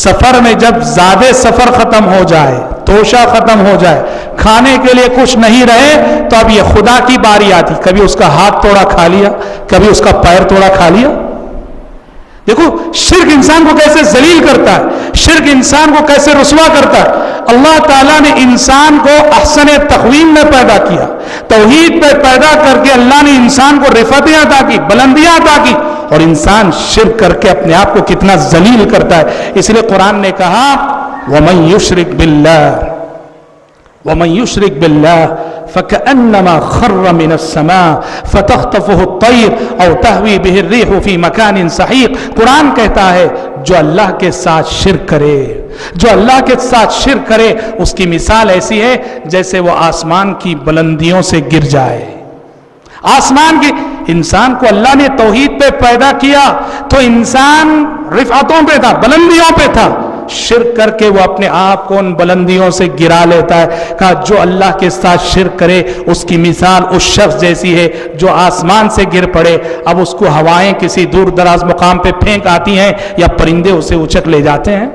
سفر میں جب زیادہ سفر ختم ہو جائے، توشہ ختم ہو جائے، کھانے کے لیے کچھ نہیں رہے تو اب یہ خدا کی باری آتی، کبھی اس کا ہاتھ توڑا کھا لیا، کبھی اس کا پیر توڑا کھا لیا۔ دیکھو شرک انسان کو کیسے ذلیل کرتا ہے، شرک انسان کو کیسے رسوا کرتا ہے۔ اللہ تعالیٰ نے انسان کو احسن تقویم میں پیدا کیا، توحید پہ پیدا کر کے اللہ نے انسان کو رفعتیں عطا کی، بلندیاں عطا کی، اور انسان شرک کر کے اپنے آپ کو کتنا ذلیل کرتا ہے۔ اس لیے قرآن نے کہا وَمَن يُشْرِكْ بِاللَّهِ فَكَأَنَّمَا خَرَّ مِنَ السَّمَاءِ فَتَخْطَفُهُ الطَّيْرُ أَوْ تَهْوِي بِهِ الرِّيحُ فِي مَكَانٍ سَحِيقٍ۔ قرآن کہتا ہے جو اللہ کے ساتھ شرک کرے، جو اللہ کے ساتھ شرک کرے، اس کی مثال ایسی ہے جیسے وہ آسمان کی بلندیوں سے گر جائے۔ آسمان کی، انسان کو اللہ نے توحید پہ پیدا کیا تو انسان رفعتوں پہ تھا، بلندیوں پہ تھا، شرک کر کے وہ اپنے آپ کو ان بلندیوں سے گرا لیتا ہے۔ کہا جو اللہ کے ساتھ شرک کرے اس کی مثال اس شخص جیسی ہے جو آسمان سے گر پڑے، اب اس کو ہوائیں کسی دور دراز مقام پہ پھینک آتی ہیں یا پرندے اسے اچک لے جاتے ہیں۔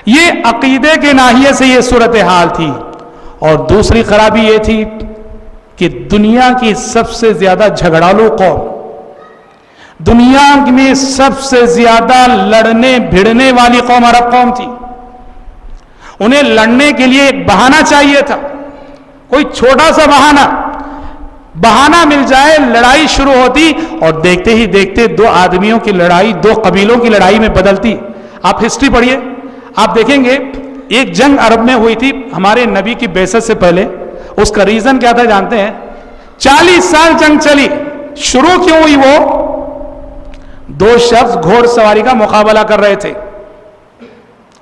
یہ عقیدے کے ناحیے سے یہ صورتحال تھی۔ اور دوسری خرابی یہ تھی کہ دنیا کی سب سے زیادہ جھگڑالو قوم، دنیا میں سب سے زیادہ لڑنے بھڑنے والی قوم عرب قوم تھی۔ انہیں لڑنے کے لیے ایک بہانہ چاہیے تھا، کوئی چھوٹا سا بہانہ مل جائے، لڑائی شروع ہوتی اور دیکھتے ہی دیکھتے دو آدمیوں کی لڑائی، دو قبیلوں کی لڑائی میں بدلتی۔ آپ ہسٹری پڑھیے، آپ دیکھیں گے ایک جنگ عرب میں ہوئی تھی ہمارے نبی کی بعثت سے پہلے۔ اس کا ریزن کیا تھا جانتے ہیں؟ 40 سال جنگ چلی۔ شروع کیوں ہوئی؟ وہ دو شخص گھوڑ سواری کا مقابلہ کر رہے تھے،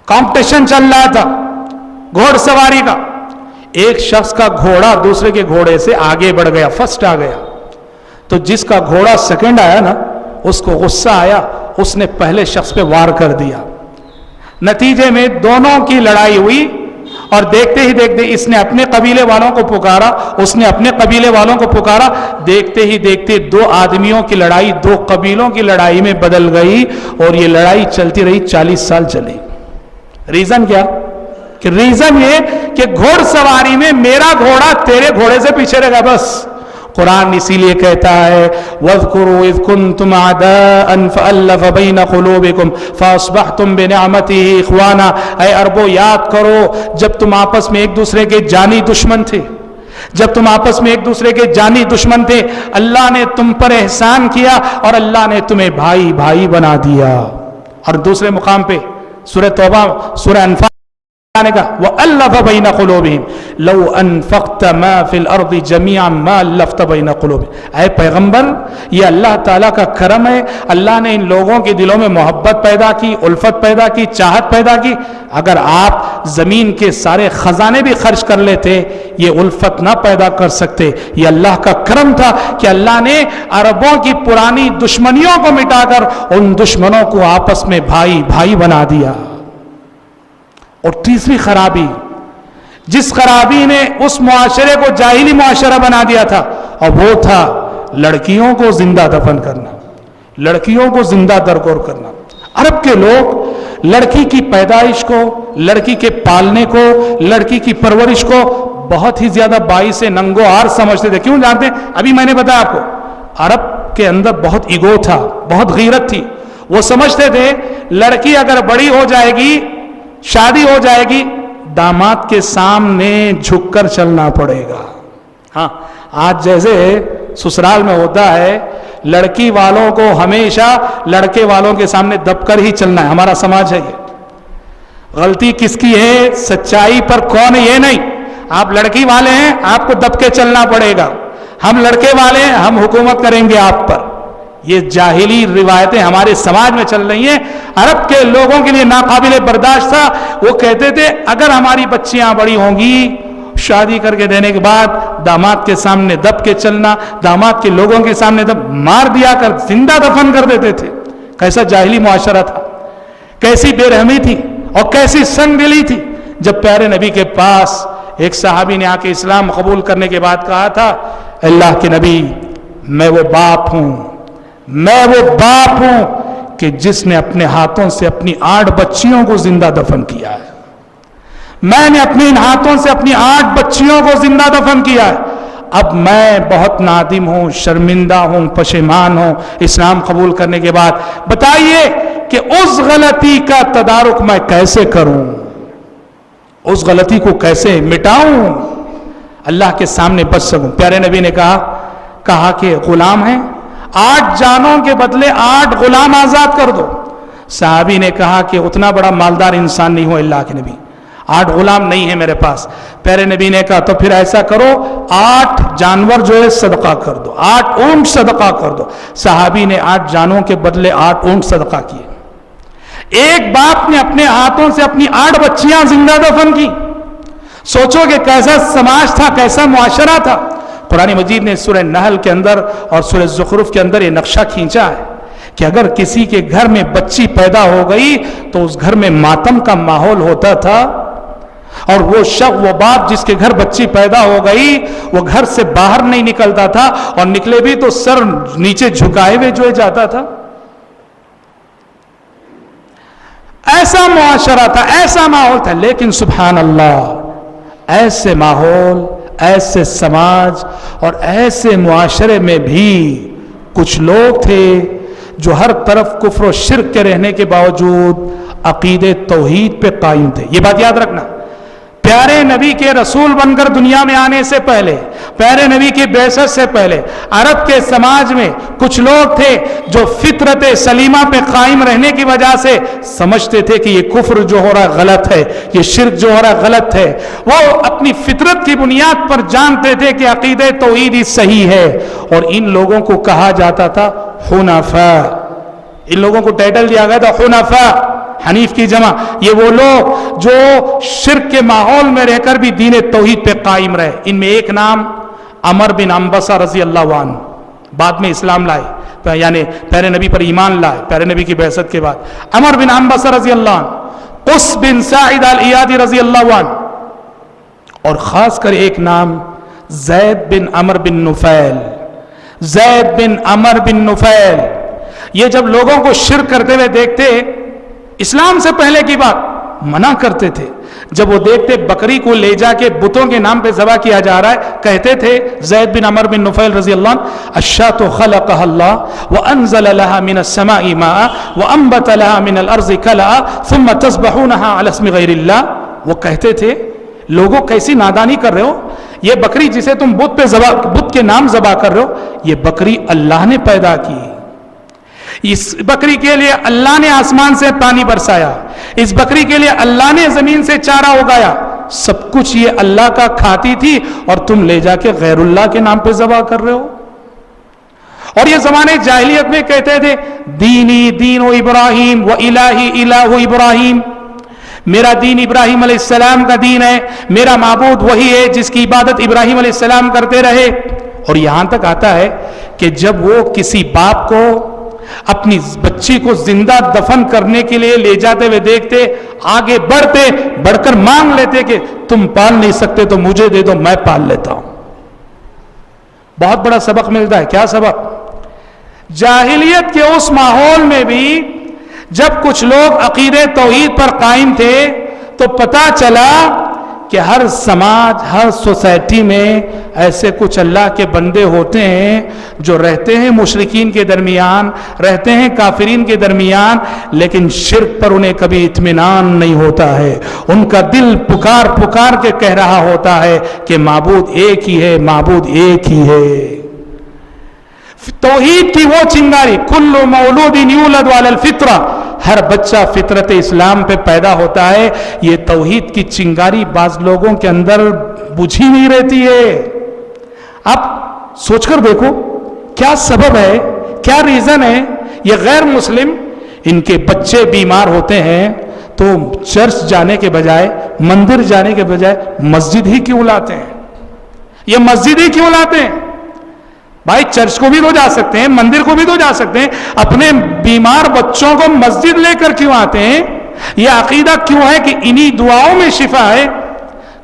کمپٹیشن چل رہا تھا گھوڑ سواری کا۔ ایک شخص کا گھوڑا دوسرے کے گھوڑے سے آگے بڑھ گیا، فرسٹ آ گیا، تو جس کا گھوڑا سیکنڈ آیا نا اس کو غصہ آیا، اس نے پہلے شخص پہ وار کر دیا۔ نتیجے میں دونوں کی لڑائی ہوئی اور دیکھتے ہی دیکھتے اس نے اپنے قبیلے والوں کو پکارا، اس نے اپنے قبیلے والوں کو پکارا، دیکھتے ہی دیکھتے دو آدمیوں کی لڑائی دو قبیلوں کی لڑائی میں بدل گئی اور یہ لڑائی چلتی رہی، 40 سال چلی۔ ریزن کیا؟ کہ ریزن یہ کہ گھوڑ سواری میں میرا گھوڑا تیرے گھوڑے سے پیچھے رہ گیا بس۔ قرآن اسی لیے کہتا ہے وَاذْكُرُوا إِذْ كُنْتُمْ أَعْدَاءً فَأَلَّفَ بَيْنَ قُلُوبِكُمْ فَأَصْبَحْتُمْ بِنِعْمَتِهِ إِخْوَانًا۔ اے عربو یاد کرو جب تم آپس میں ایک دوسرے کے جانی دشمن تھے، جب تم آپس میں ایک دوسرے کے جانی دشمن تھے، اللہ نے تم پر احسان کیا اور اللہ نے تمہیں بھائی بھائی بنا دیا۔ اور دوسرے مقام پہ سورہ توبہ، سورہ انفال نے کہا وَأَلَّفَ بَيْنَ قُلُوبِهِمْ لَوْ أَنفَقْتَ مَا فِي الْأَرْضِ جَمِيعًا مَا أَلَّفْتَ بَيْنَ قُلُوبِهِمْ۔ اے پیغمبر یہ اللہ تعالیٰ کا کرم ہے، اللہ نے ان لوگوں کے دلوں میں محبت پیدا کی، الفت پیدا کی، چاہت پیدا کی۔ اگر آپ زمین کے سارے خزانے بھی خرچ کر لیتے یہ الفت نہ پیدا کر سکتے۔ یہ اللہ کا کرم تھا کہ اللہ نے عربوں کی پرانی دشمنیوں کو مٹا کر ان دشمنوں کو آپس میں بھائی بھائی بنا دیا۔ اور تیسری خرابی، جس خرابی نے اس معاشرے کو جاہلی معاشرہ بنا دیا تھا، اور وہ تھا لڑکیوں کو زندہ دفن کرنا، لڑکیوں کو زندہ درگور کرنا۔ عرب کے لوگ لڑکی کی پیدائش کو، لڑکی کے پالنے کو، لڑکی کی پرورش کو بہت ہی زیادہ باعث ننگو آر سمجھتے تھے. کیوں جانتے ہیں؟ ابھی میں نے بتایا آپ کو، عرب کے اندر بہت ایگو تھا، بہت غیرت تھی. وہ سمجھتے تھے لڑکی اگر بڑی ہو جائے گی، شادی ہو جائے گی، داماد کے سامنے جھک کر چلنا پڑے گا. ہاں آج جیسے سسرال میں ہوتا ہے، لڑکی والوں کو ہمیشہ لڑکے والوں کے سامنے دب کر ہی چلنا ہے. ہمارا سماج ہے یہ. غلطی کس کی ہے، سچائی پر کون ہے یہ نہیں. آپ لڑکی والے ہیں، آپ کو دب کے چلنا پڑے گا. ہم لڑکے والے ہیں، ہم حکومت کریں گے آپ پر. یہ جاہلی روایتیں ہمارے سماج میں چل رہی ہیں. عرب کے لوگوں کے لیے ناقابل برداشت تھا. وہ کہتے تھے اگر ہماری بچیاں بڑی ہوں گی، شادی کر کے دینے کے بعد داماد کے سامنے دب کے چلنا، داماد کے لوگوں کے سامنے دب مار دیا کر زندہ دفن کر دیتے تھے. کیسا جاہلی معاشرہ تھا، کیسی بے رحمی تھی اور کیسی سنگ دلی تھی. جب پیارے نبی کے پاس ایک صحابی نے آ کے اسلام قبول کرنے کے بعد کہا تھا، اللہ کے نبی میں وہ باپ ہوں، میں وہ باپ ہوں کہ جس نے اپنے ہاتھوں سے اپنی 8 بچیوں کو زندہ دفن کیا ہے. میں نے اپنے ان ہاتھوں سے اپنی 8 بچیوں کو زندہ دفن کیا ہے. اب میں بہت نادم ہوں، شرمندہ ہوں، پشیمان ہوں اسلام قبول کرنے کے بعد. بتائیے کہ اس غلطی کا تدارک میں کیسے کروں، اس غلطی کو کیسے مٹاؤں، اللہ کے سامنے بچ سکوں. پیارے نبی نے کہا کہ غلام ہیں، 8 جانوں کے بدلے 8 غلام آزاد کر دو. صحابی نے کہا کہ اتنا بڑا مالدار انسان نہیں ہو اللہ کے نبی، 8 غلام نہیں ہے میرے پاس. پیارے نبی نے کہا تو پھر ایسا کرو 8 جانور جو ہے صدقہ کر دو، 8 اونٹ صدقہ کر دو. صحابی نے 8 جانوں کے بدلے 8 اونٹ صدقہ کیے. ایک باپ نے اپنے ہاتھوں سے اپنی 8 بچیاں زندہ دفن کی. سوچو کہ کیسا سماج تھا، کیسا معاشرہ تھا. قرآن مجید نے سورہ نحل کے اندر اور سورہ زخرف کے اندر یہ نقشہ کھینچا ہے کہ اگر کسی کے گھر میں بچی پیدا ہو گئی تو اس گھر میں ماتم کا ماحول ہوتا تھا، اور وہ شخص، وہ باپ جس کے گھر بچی پیدا ہو گئی، وہ گھر سے باہر نہیں نکلتا تھا، اور نکلے بھی تو سر نیچے جھکائے ہوئے جو جاتا تھا. ایسا معاشرہ تھا، ایسا ماحول تھا. لیکن سبحان اللہ، ایسے ماحول، ایسے سماج اور ایسے معاشرے میں بھی کچھ لوگ تھے جو ہر طرف کفر و شرک کے رہنے کے باوجود عقیدے توحید پہ قائم تھے. یہ بات یاد رکھنا، پیارے نبی کے رسول بن کر دنیا میں آنے سے پہلے، پیارے نبی کی بعثت سے پہلے عرب کے سماج میں کچھ لوگ تھے جو فطرت سلیمہ پہ قائم رہنے کی وجہ سے سمجھتے تھے کہ یہ کفر جو ہو رہا ہے غلط ہے، یہ شرک جو ہو رہا ہے غلط ہے. وہ اپنی فطرت کی بنیاد پر جانتے تھے کہ عقیدہ توحید ہی صحیح ہے. اور ان لوگوں کو کہا جاتا تھا حنفاء. ان لوگوں کو ٹائٹل دیا گیا تھا حنفاء، حنیف کی جمع. یہ وہ لوگ جو شرک کے ماحول میں رہ کر بھی دین توحید پہ قائم رہے. ان میں ایک نام عمر بن عنبسہ رضی اللہ عنہ، بعد میں اسلام لائے، یعنی پیارے نبی پر ایمان لائے پیارے نبی کی بعثت کے بعد. عمر بن عنبسہ رضی اللہ عنہ، قس بن ساعد الایادی رضی اللہ عنہ، اور خاص کر ایک نام زید بن عمر بن نفیل. زید بن عمر بن نفیل، یہ جب لوگوں کو شرک کرتے ہوئے دیکھتے، اسلام سے پہلے کی بات، منع کرتے تھے. جب وہ دیکھتے بکری کو لے جا کے بتوں کے نام پہ ذبح کیا جا رہا ہے، کہتے تھے زید بن عمر بن نفیل رضی اللہ عنہ، الشاۃ خلقها اللہ وانزل لها من السماء ماء وانبت لها من الارض كلأ ثم تذبحونها على اسم غیر اللہ. وہ کہتے تھے لوگوں کیسی نادانی کر رہے ہو، یہ بکری جسے تم بت کے نام ذبح کر رہے ہو، یہ بکری اللہ نے پیدا کی. اس بکری کے لیے اللہ نے آسمان سے پانی برسایا، اس بکری کے لیے اللہ نے زمین سے چارہ اگایا، سب کچھ یہ اللہ کا کھاتی تھی، اور تم لے جا کے غیر اللہ کے نام پہ ذبح کر رہے ہو. اور یہ زمانے جاہلیت میں کہتے تھے دینی دین و ابراہیم و الہی الہ ابراہیم، میرا دین ابراہیم علیہ السلام کا دین ہے، میرا معبود وہی ہے جس کی عبادت ابراہیم علیہ السلام کرتے رہے. اور یہاں تک آتا ہے کہ جب وہ کسی باپ کو اپنی بچی کو زندہ دفن کرنے کے لیے لے جاتے ہوئے دیکھتے، آگے بڑھ کر مانگ لیتے کہ تم پال نہیں سکتے تو مجھے دے دو، میں پال لیتا ہوں. بہت بڑا سبق ملتا ہے. کیا سبق؟ جاہلیت کے اس ماحول میں بھی جب کچھ لوگ عقیدے توحید پر قائم تھے تو پتہ چلا کہ ہر سماج، ہر سوسائٹی میں ایسے کچھ اللہ کے بندے ہوتے ہیں جو رہتے ہیں مشرکین کے درمیان، رہتے ہیں کافرین کے درمیان، لیکن شرک پر انہیں کبھی اطمینان نہیں ہوتا ہے. ان کا دل پکار پکار کے کہہ رہا ہوتا ہے کہ معبود ایک ہی ہے، معبود ایک ہی ہے. توحید کی وہ چنگاری، کل مولود یولد علی الفطرہ، ہر بچہ فطرت اسلام پہ پیدا ہوتا ہے. یہ توحید کی چنگاری بعض لوگوں کے اندر بجھی نہیں رہتی ہے. آپ سوچ کر دیکھو کیا سبب ہے، کیا ریزن ہے. یہ غیر مسلم، ان کے بچے بیمار ہوتے ہیں تو چرچ جانے کے بجائے، مندر جانے کے بجائے مسجد ہی کیوں لاتے ہیں؟ یہ مسجد ہی کیوں لاتے ہیں؟ بھائی چرچ کو بھی تو جا سکتے ہیں، مندر کو بھی تو جا سکتے ہیں، اپنے بیمار بچوں کو مسجد لے کر کیوں آتے ہیں؟ یہ عقیدہ کیوں ہے کہ انہی دعاؤں میں شفا ہے؟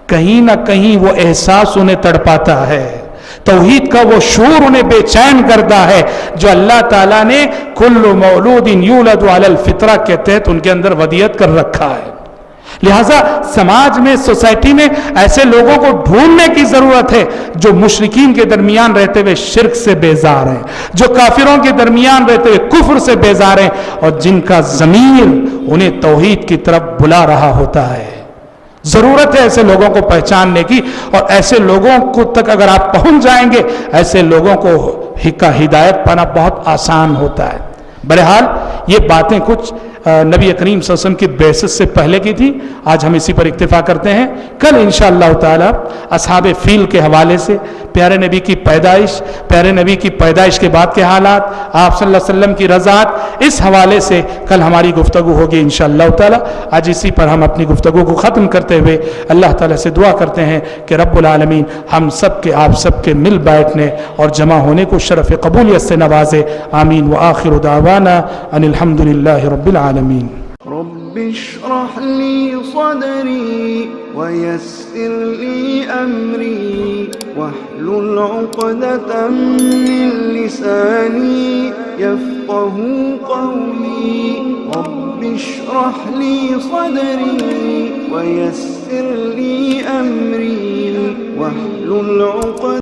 کہیں نہ کہیں وہ احساس انہیں تڑپاتا ہے، توحید کا وہ شعور انہیں بے چین کرتا ہے جو اللہ تعالیٰ نے کل مولود یولد علی الفطرہ کے تحت ان کے اندر ودیت کر رکھا ہے. لہٰذا سماج میں، سوسائٹی میں ایسے لوگوں کو ڈھونڈنے کی ضرورت ہے جو مشرکین کے درمیان رہتے ہوئے شرک سے بیزار ہیں، جو کافروں کے درمیان رہتے ہوئے کفر سے بیزار ہیں، اور جن کا ضمیر انہیں توحید کی طرف بلا رہا ہوتا ہے. ضرورت ہے ایسے لوگوں کو پہچاننے کی، اور ایسے لوگوں کو تک اگر آپ پہنچ جائیں گے، ایسے لوگوں کو ہدایت پانا بہت آسان ہوتا ہے. بہرحال یہ باتیں کچھ نبی کریم صلی اللہ علیہ وسلم کی بعثت سے پہلے کی تھی. آج ہم اسی پر اکتفا کرتے ہیں. کل انشاءاللہ تعالی اصحاب فیل کے حوالے سے، پیارے نبی کی پیدائش، پیارے نبی کی پیدائش کے بعد کے حالات، آپ صلی اللہ علیہ وسلم کی رضاعت، اس حوالے سے کل ہماری گفتگو ہوگی انشاءاللہ تعالی. آج اسی پر ہم اپنی گفتگو کو ختم کرتے ہوئے اللہ تعالی سے دعا کرتے ہیں کہ رب العالمین ہم سب کے، آپ سب کے مل بیٹھنے اور جمع ہونے کو شرف قبولیت سے نوازے. آمین. وآخر دعوانا ان الحمدللہ رب العالمین. رب اشرح لي صدري ويسر لي أمري واحلل عقدة من لساني يفقه قولي. رب اشرح لي صدري ويسر لي أمري واحلل عقدة